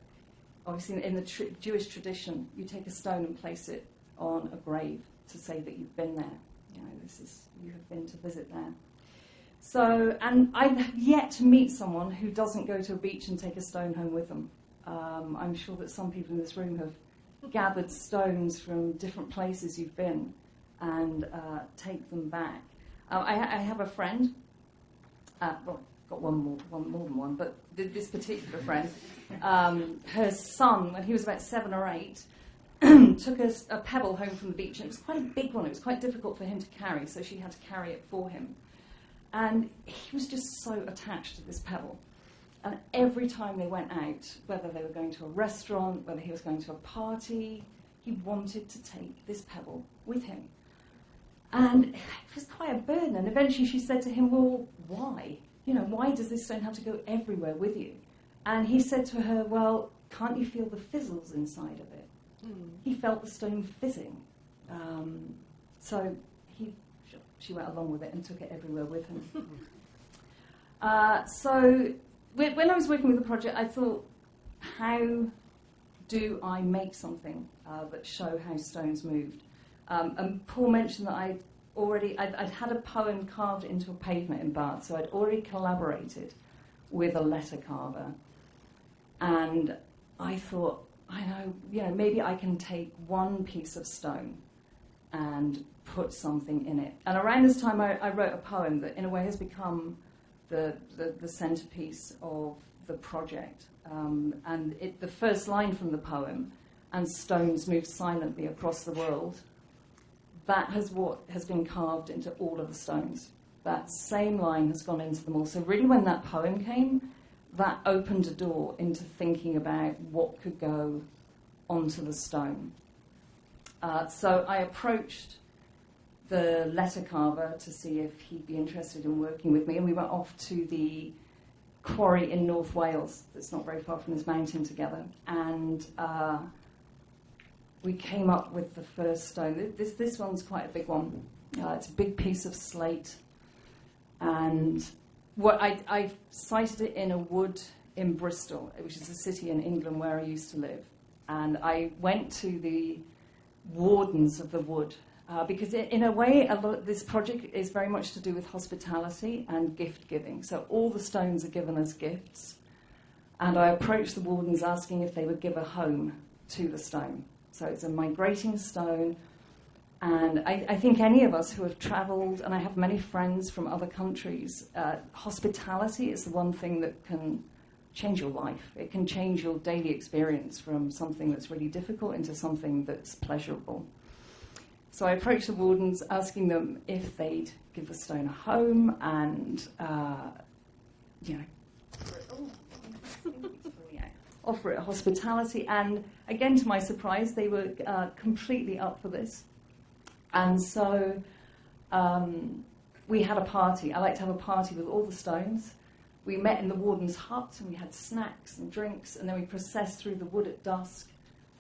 obviously, in the Jewish tradition, you take a stone and place it on a grave to say that you've been there. You have been to visit there. So, and I've yet to meet someone who doesn't go to a beach and take a stone home with them. I'm sure that some people in this room have gathered stones from different places you've been and take them back. I have a friend. Got one more than one, but this particular friend, her son, when he was about 7 or 8, took a pebble home from the beach, and it was quite a big one. It was quite difficult for him to carry, so she had to carry it for him. And he was just so attached to this pebble. And every time they went out, whether they were going to a restaurant, whether he was going to a party, he wanted to take this pebble with him. And it was quite a burden. And eventually she said to him, well, why? why does this stone have to go everywhere with you? And he said to her, well, can't you feel the fizzles inside of it? He felt the stone fizzing. So she went along with it and took it everywhere with him. So when I was working with the project, I thought, how do I make something that show how stones moved? And Paul mentioned that I'd had a poem carved into a pavement in Bath, so I'd already collaborated with a letter carver. And I thought, maybe I can take one piece of stone and put something in it. And around this time, I wrote a poem that, in a way, has become the centerpiece of the project. And the first line from the poem, "And stones move silently across the world," that has been carved into all of the stones. That same line has gone into them all. So really, when that poem came, that opened a door into thinking about what could go onto the stone. So I approached the letter carver to see if he'd be interested in working with me, and we went off to the quarry in North Wales that's not very far from this mountain together, and we came up with the first stone. This one's quite a big one. It's a big piece of slate, and I sited it in a wood in Bristol, which is a city in England where I used to live, and I went to the wardens of the wood, because in a way, this project is very much to do with hospitality and gift giving. So all the stones are given as gifts. And I approached the wardens asking if they would give a home to the stone. So it's a migrating stone. And I think any of us who have travelled, and I have many friends from other countries, hospitality is the one thing that can change your life. It can change your daily experience from something that's really difficult into something that's pleasurable. So I approached the wardens asking them if they'd give the stone a home and, offer it hospitality. And again, to my surprise, they were completely up for this. And so we had a party. I like to have a party with all the stones. We met in the warden's hut and we had snacks and drinks, and then we processed through the wood at dusk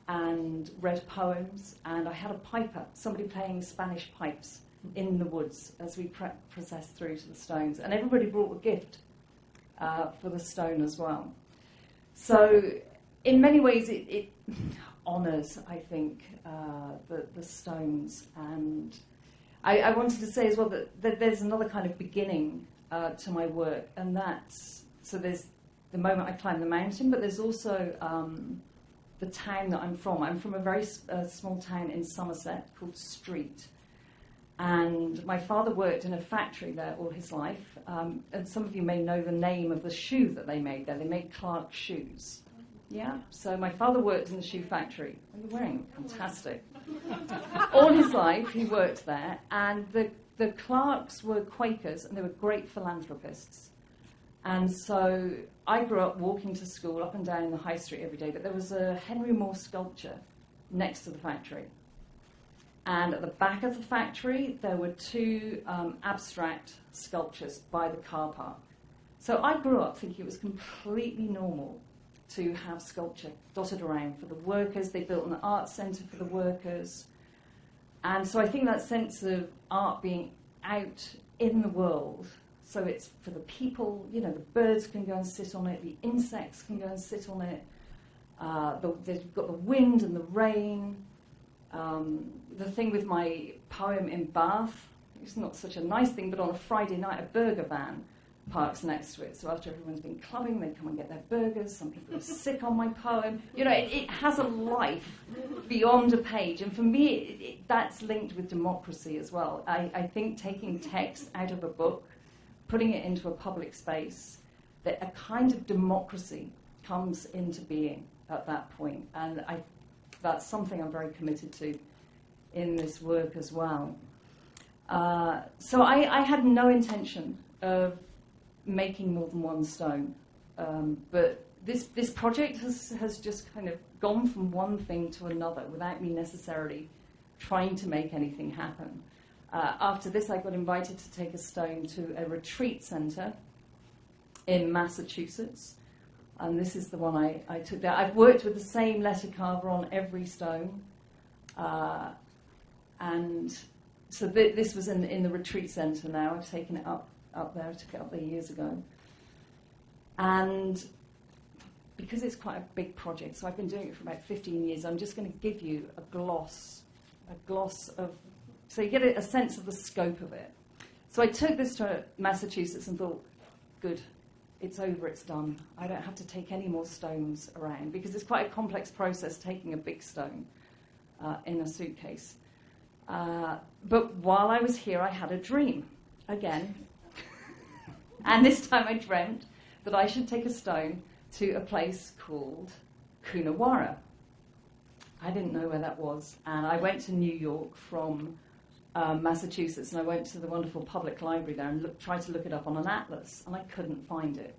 and read poems, and I had a piper, somebody playing Spanish pipes in the woods as we processed through to the stones, and everybody brought a gift for the stone as well. So in many ways it honours, I think, the stones, and I wanted to say as well that there's another kind of beginning to my work, and there's the moment I climb the mountain, but there's also the town that I'm from. I'm from a very small town in Somerset called Street. And my father worked in a factory there all his life. And some of you may know the name of the shoe that they made there. They made Clark's shoes. Yeah? So my father worked in the shoe factory. What are you wearing? Fantastic. All his life he worked there. And the Clarks were Quakers, and they were great philanthropists. And so I grew up walking to school up and down the high street every day, but there was a Henry Moore sculpture next to the factory. And at the back of the factory, there were two abstract sculptures by the car park. So I grew up thinking it was completely normal to have sculpture dotted around for the workers. They built an art centre for the workers. And so I think that sense of art being out in the world, so it's for the people, the birds can go and sit on it, the insects can go and sit on it, they've got the wind and the rain. The thing with my poem in Bath, it's not such a nice thing, but on a Friday night, a burger van parks next to it. So after everyone's been clubbing, they come and get their burgers. Some people are sick on my poem. It has a life beyond a page. And for me, that's linked with democracy as well. I think taking text out of a book, putting it into a public space, that a kind of democracy comes into being at that point. And that's something I'm very committed to in this work as well. So I had no intention of making more than one stone. But this project has just kind of gone from one thing to another without me necessarily trying to make anything happen. After this, I got invited to take a stone to a retreat centre in Massachusetts. And this is the one I took there. I've worked with the same letter carver on every stone. And so this was in the retreat centre now. I've taken it up there. I took it up there years ago. And because it's quite a big project, so I've been doing it for about 15 years, I'm just going to give you a gloss of, so you get a sense of the scope of it. So I took this to Massachusetts and thought, good, it's over, it's done. I don't have to take any more stones around, because it's quite a complex process taking a big stone in a suitcase. But while I was here, I had a dream, again. And this time I dreamt that I should take a stone to a place called Coonawarra. I didn't know where that was. And I went to New York from Massachusetts, and I went to the wonderful public library there and tried to look it up on an atlas, and I couldn't find it.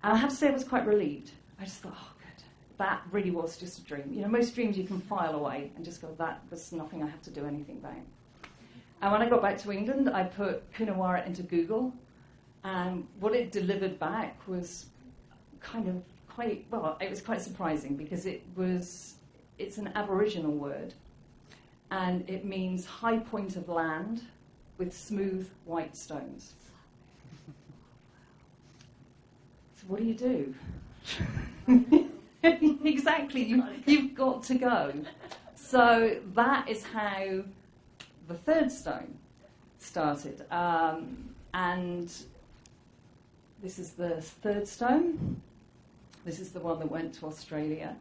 And I have to say I was quite relieved. I just thought, oh, good. That really was just a dream. You know, most dreams you can file away and just go, there's nothing I have to do anything about. And when I got back to England, I put Coonawarra into Google, and what it delivered back was it was quite surprising, because it's an Aboriginal word, and it means high point of land with smooth white stones. So what do you do? Exactly, you've got to go. So that is how the third stone started. And this is the third stone. This is the one that went to Australia.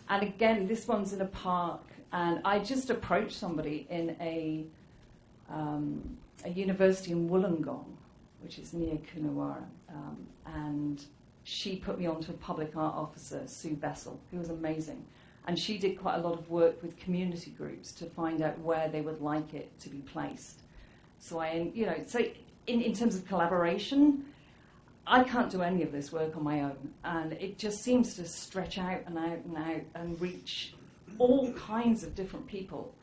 And again, this one's in a park. And I just approached somebody in a university in Wollongong, which is near Coonawarra. And she put me on to a public art officer, Sue Bessel, who was amazing. And she did quite a lot of work with community groups to find out where they would like it to be placed. So in terms of collaboration, I can't do any of this work on my own, and it just seems to stretch out and out and out and reach all kinds of different people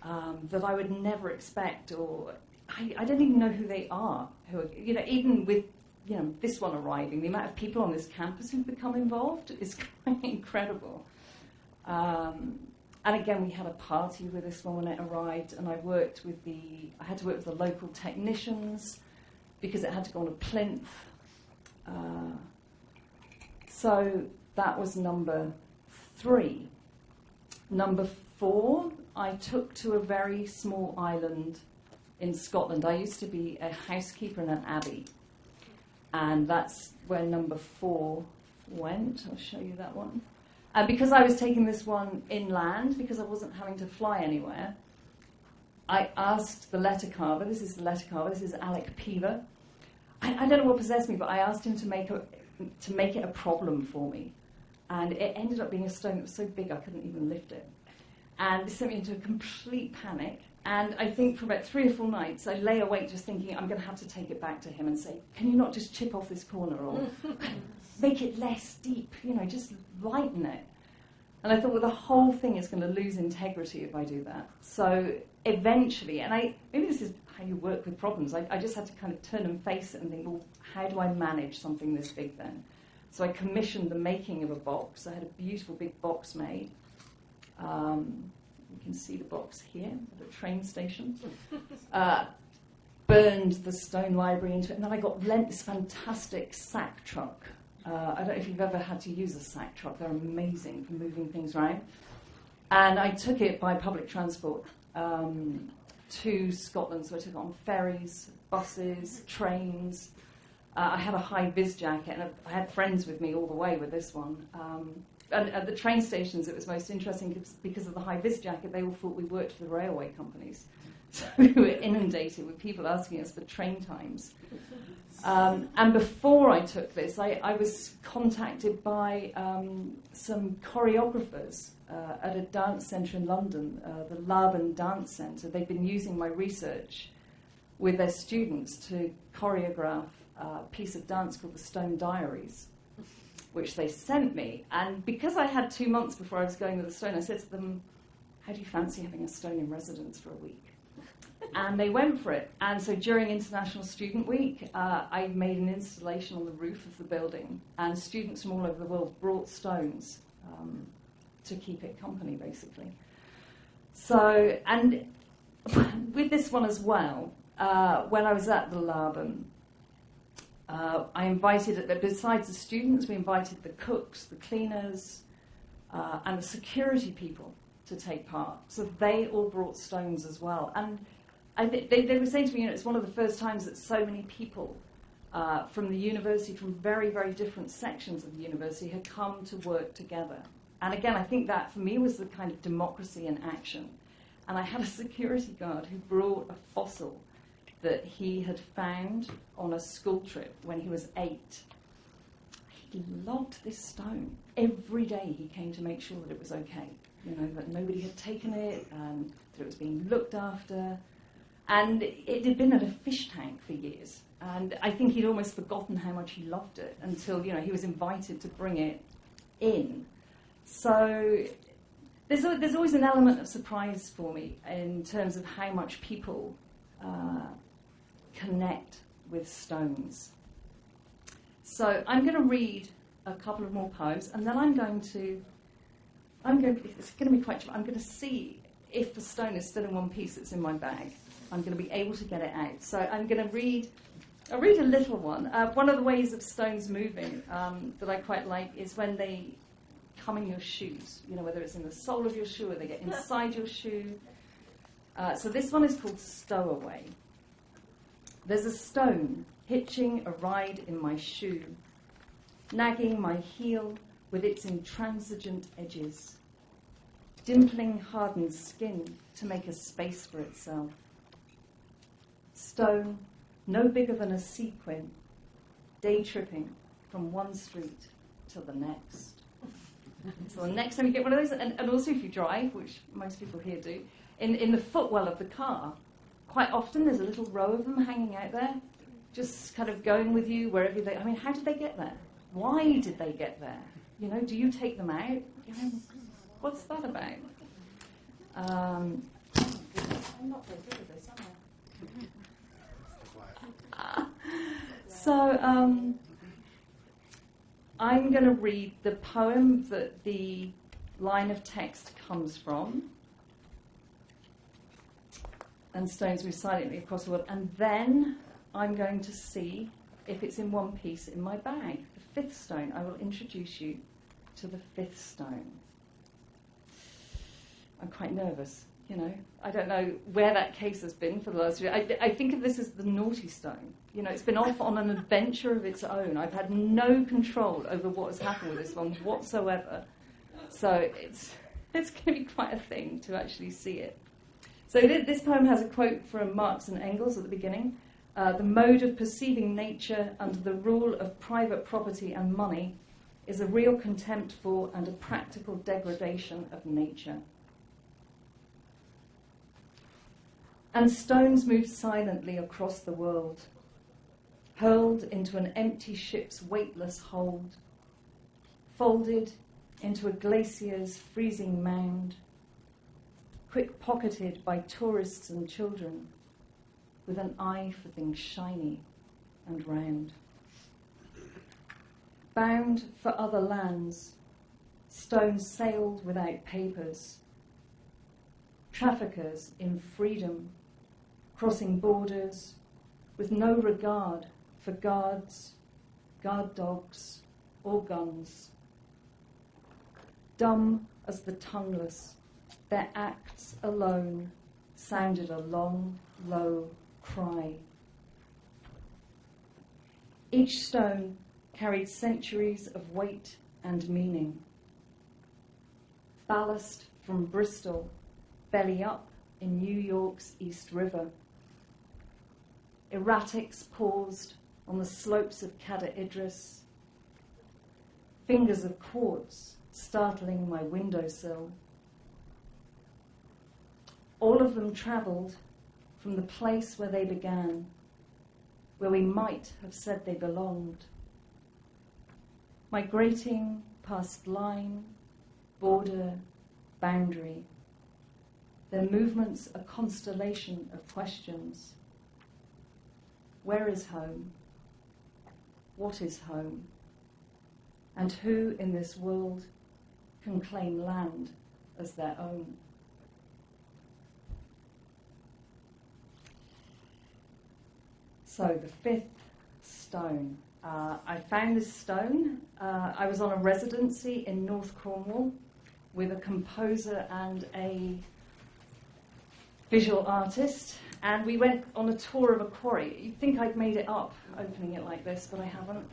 that I would never expect, or I don't even know who they are. Even with this one arriving, the amount of people on this campus who've become involved is quite incredible. And again, we had a party with this one when it arrived, and I had to work with the local technicians because it had to go on a plinth. So that was number 3. Number 4, I took to a very small island in Scotland. I used to be a housekeeper in an abbey, and that's where number 4 went. I'll show you that one. And because I was taking this one inland, because I wasn't having to fly anywhere, I asked the letter carver, this is Alec Peever. I don't know what possessed me, but I asked him to make it a problem for me. And it ended up being a stone that was so big I couldn't even lift it. And this sent me into a complete panic. And I think for about 3 or 4 nights, I lay awake just thinking, I'm going to have to take it back to him and say, can you not just chip off this corner or make it less deep, just lighten it. And I thought, well, the whole thing is going to lose integrity if I do that. So eventually, and maybe this is how you work with problems, I just had to kind of turn and face it and think, well, how do I manage something this big then? So I commissioned the making of a box. I had a beautiful big box made. You can see the box here at the train station. Burned the stone library into it, and then I got lent this fantastic sack truck. I don't know if you've ever had to use a sack truck. They're amazing for moving things around. And I took it by public transport to Scotland. So I took it on ferries, buses, trains. I had a high-vis jacket, and I had friends with me all the way with this one. And at the train stations, it was most interesting because of the high-vis jacket. They all thought we worked for the railway companies. So we were inundated with people asking us for train times. And before I took this, I was contacted by some choreographers at a dance centre in London, the Laban Dance Centre. They've been using my research with their students to choreograph a piece of dance called the Stone Diaries, which they sent me. And because I had 2 months before I was going with the stone, I said to them, how do you fancy having a stone in residence for a week? And they went for it. And so during International Student Week, I made an installation on the roof of the building, and students from all over the world brought stones to keep it company, basically. So, and with this one as well, when I was at the Bellarmine, I invited, besides the students, we invited the cooks, the cleaners, and the security people to take part. So they all brought stones as well. And they were saying to me, it's one of the first times that so many people from the university, from very, very different sections of the university, had come to work together. And again, I think that for me was the kind of democracy in action. And I had a security guard who brought a fossil that he had found on a school trip when he was 8. He loved this stone. Every day he came to make sure that it was okay, that nobody had taken it, and that it was being looked after. And it had been at a fish tank for years. And I think he'd almost forgotten how much he loved it until, he was invited to bring it in. So there's always an element of surprise for me in terms of how much people connect with stones. So I'm going to read a couple of more poems, and then I'm going to see if the stone is still in one piece that's in my bag. I'm going to be able to get it out. So I'll read a little one. One of the ways of stones moving that I quite like is when they come in your shoes, whether it's in the sole of your shoe or they get inside your shoe. So this one is called Stowaway. There's a stone hitching a ride in my shoe, nagging my heel with its intransigent edges, dimpling hardened skin to make a space for itself. Stone, no bigger than a sequin, day tripping from one street to the next. So the next time you get one of those, and also if you drive, which most people here do, in the footwell of the car, quite often there's a little row of them hanging out there, just kind of going with you wherever they... how did they get there? Why did they get there? Do you take them out? What's that about? I'm not very good at this, am I? So I'm going to read the poem that the line of text comes from, and stones move silently across the world, and then I'm going to see if it's in one piece in my bag. The fifth stone. I will introduce you to the fifth stone. I'm quite nervous, I don't know where that case has been for the last year. I think of this as the naughty stone. It's been off on an adventure of its own. I've had no control over what has happened with this one whatsoever. So it's going to be quite a thing to actually see it. So this poem has a quote from Marx and Engels at the beginning. The mode of perceiving nature under the rule of private property and money is a real contempt for and a practical degradation of nature. And stones move silently across the world, hurled into an empty ship's weightless hold, folded into a glacier's freezing mound, quick-pocketed by tourists and children, with an eye for things shiny and round. Bound for other lands, stones sailed without papers, traffickers in freedom, crossing borders with no regard for guards, guard dogs, or guns. Dumb as the tongueless, their acts alone sounded a long, low cry. Each stone carried centuries of weight and meaning. Ballast from Bristol, belly up in New York's East River. Erratics paused on the slopes of Cadair Idris. Fingers of quartz startling my windowsill. All of them travelled from the place where they began, where we might have said they belonged. Migrating past line, border, boundary. Their movements a constellation of questions. Where is home? What is home? And who in this world can claim land as their own? So the fifth stone. I found this stone. I was on a residency in North Cornwall with a composer and a visual artist, and we went on a tour of a quarry. You'd think I'd made it up opening it like this, but I haven't.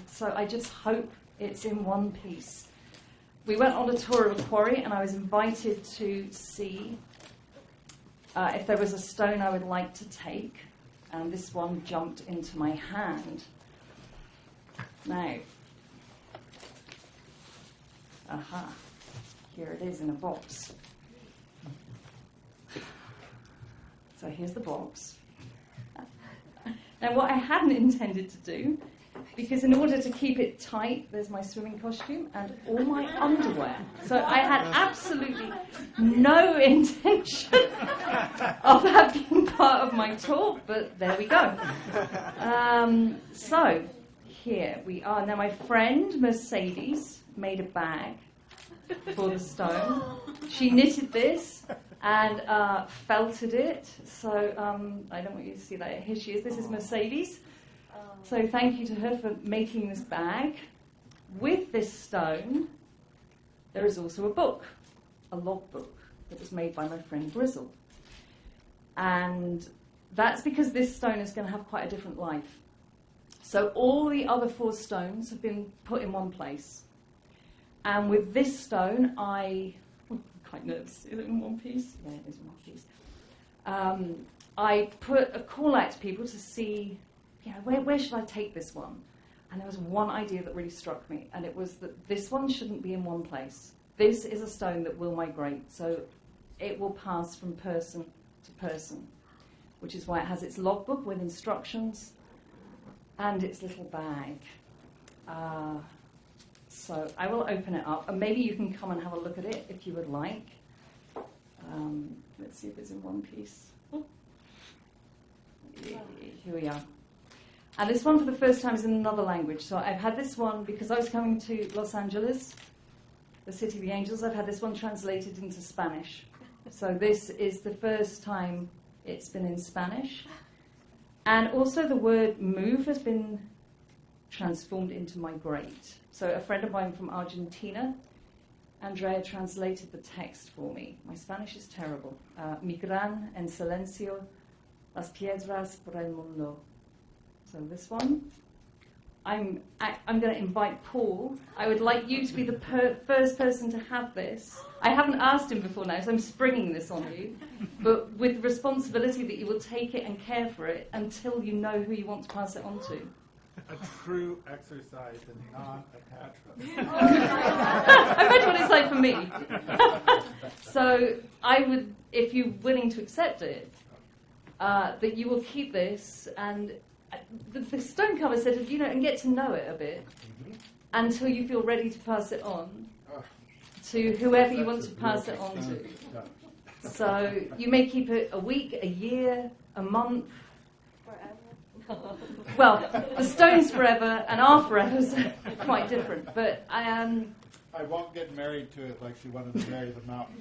So I just hope it's in one piece. We went on a tour of a quarry, and I was invited to see if there was a stone I would like to take, and this one jumped into my hand. Now, here it is in a box. So here's the box. Now, what I hadn't intended to do, because in order to keep it tight, there's my swimming costume and all my underwear. So I had absolutely no intention of that being part of my talk, but there we go. So here we are. Now, my friend Mercedes made a bag for the stone. She knitted this and felted it. So I don't want you to see that. Here she is. This is Mercedes. So thank you to her for making this bag. With this stone, there is also a book, a logbook that was made by my friend Grizzle. And that's because this stone is going to have quite a different life. So all the other 4 stones have been put in one place. And with this stone, I'm quite nervous. Is it in one piece? Yeah, it is in one piece. I put a call out to people to see, where should I take this one? And there was one idea that really struck me, and it was that this one shouldn't be in one place. This is a stone that will migrate, so it will pass from person to person, which is why it has its logbook with instructions and its little bag. So I will open it up, and maybe you can come and have a look at it if you would like. Let's see if it's in one piece. Here we are. And this one for the first time is in another language. So I've had this one, because I was coming to Los Angeles, the city of the angels, I've had this one translated into Spanish. So this is the first time it's been in Spanish. And also the word move has been transformed into migrate. So a friend of mine from Argentina, Andrea, translated the text for me. My Spanish is terrible. Migran en silencio las piedras por el mundo. So this one. I'm going to invite Paul. I would like you to be the first person to have this. I haven't asked him before now, so I'm springing this on you. But with the responsibility that you will take it and care for it until you know who you want to pass it on to. A true exercise in non-attachment. I imagine what it's like for me. So I would, if you're willing to accept it, that you will keep this, and the stone cover said, and get to know it a bit until you feel ready to pass it on to whoever you want to pass it on to. So you may keep it a week, a year, a month. Well, the stone's forever and our forevers are quite different, but I won't get married to it like she wanted to marry the mountain.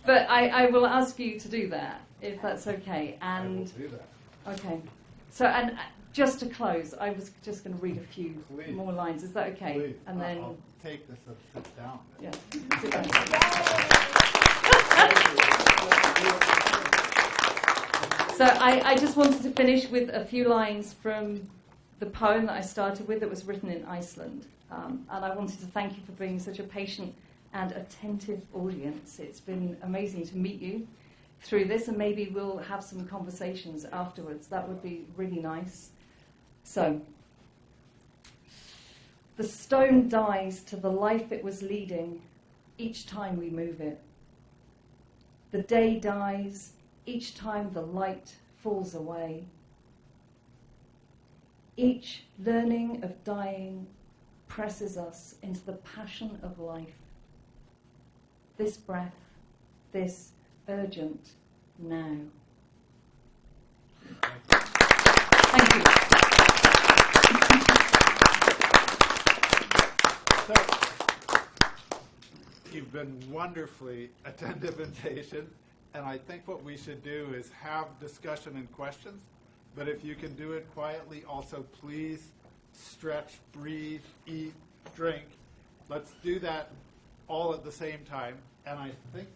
But I will ask you to do that, if that's okay. And I will do that. Okay. So, and just to close, I was just going to read a few more lines. Is that okay? Please. And then I'll take this and sit down. Yeah. Sit down. So I just wanted to finish with a few lines from the poem that I started with that was written in Iceland. And I wanted to thank you for being such a patient and attentive audience. It's been amazing to meet you through this, and maybe we'll have some conversations afterwards. That would be really nice. So, the stone dies to the life it was leading each time we move it. The day dies each time the light falls away. Each learning of dying presses us into the passion of life. this breath, this urgent now. Thank you. So, you've been wonderfully attentive and patient, and I think what we should do is have discussion and questions, but if you can do it quietly, also please stretch, breathe, eat, drink. Let's do that all at the same time, and I think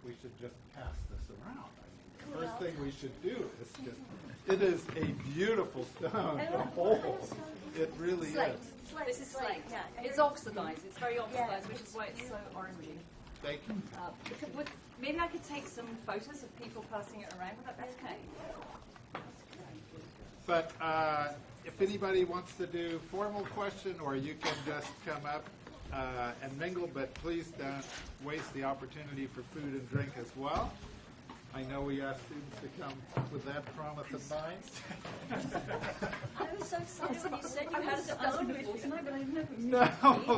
we should just pass this around. I mean, the first thing we should do is just, it is a beautiful stone, the whole. It really is. This is slate. Yeah. It's oxidized. It's very oxidized, which is why it's so orangey. Thank you. Maybe I could take some photos of people passing it around. Would that be okay? But if anybody wants to do formal question, or you can just come up and mingle, but please don't waste the opportunity for food and drink as well. I know we asked students to come with that promise in mind. I was so excited when you said you had a stone before tonight, but I've never No,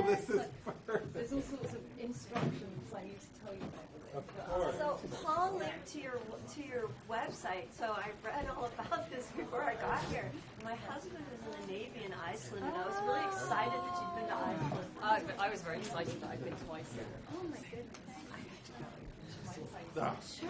this is perfect. There's all sorts of instructions I need to tell you about with it. Of course. So Paul linked to your website, so I read all about this before I got here. My husband was in the Navy in Iceland, and I was really excited that you'd been to Iceland. I was very excited that I'd been twice. Oh my goodness. Oh, thanks.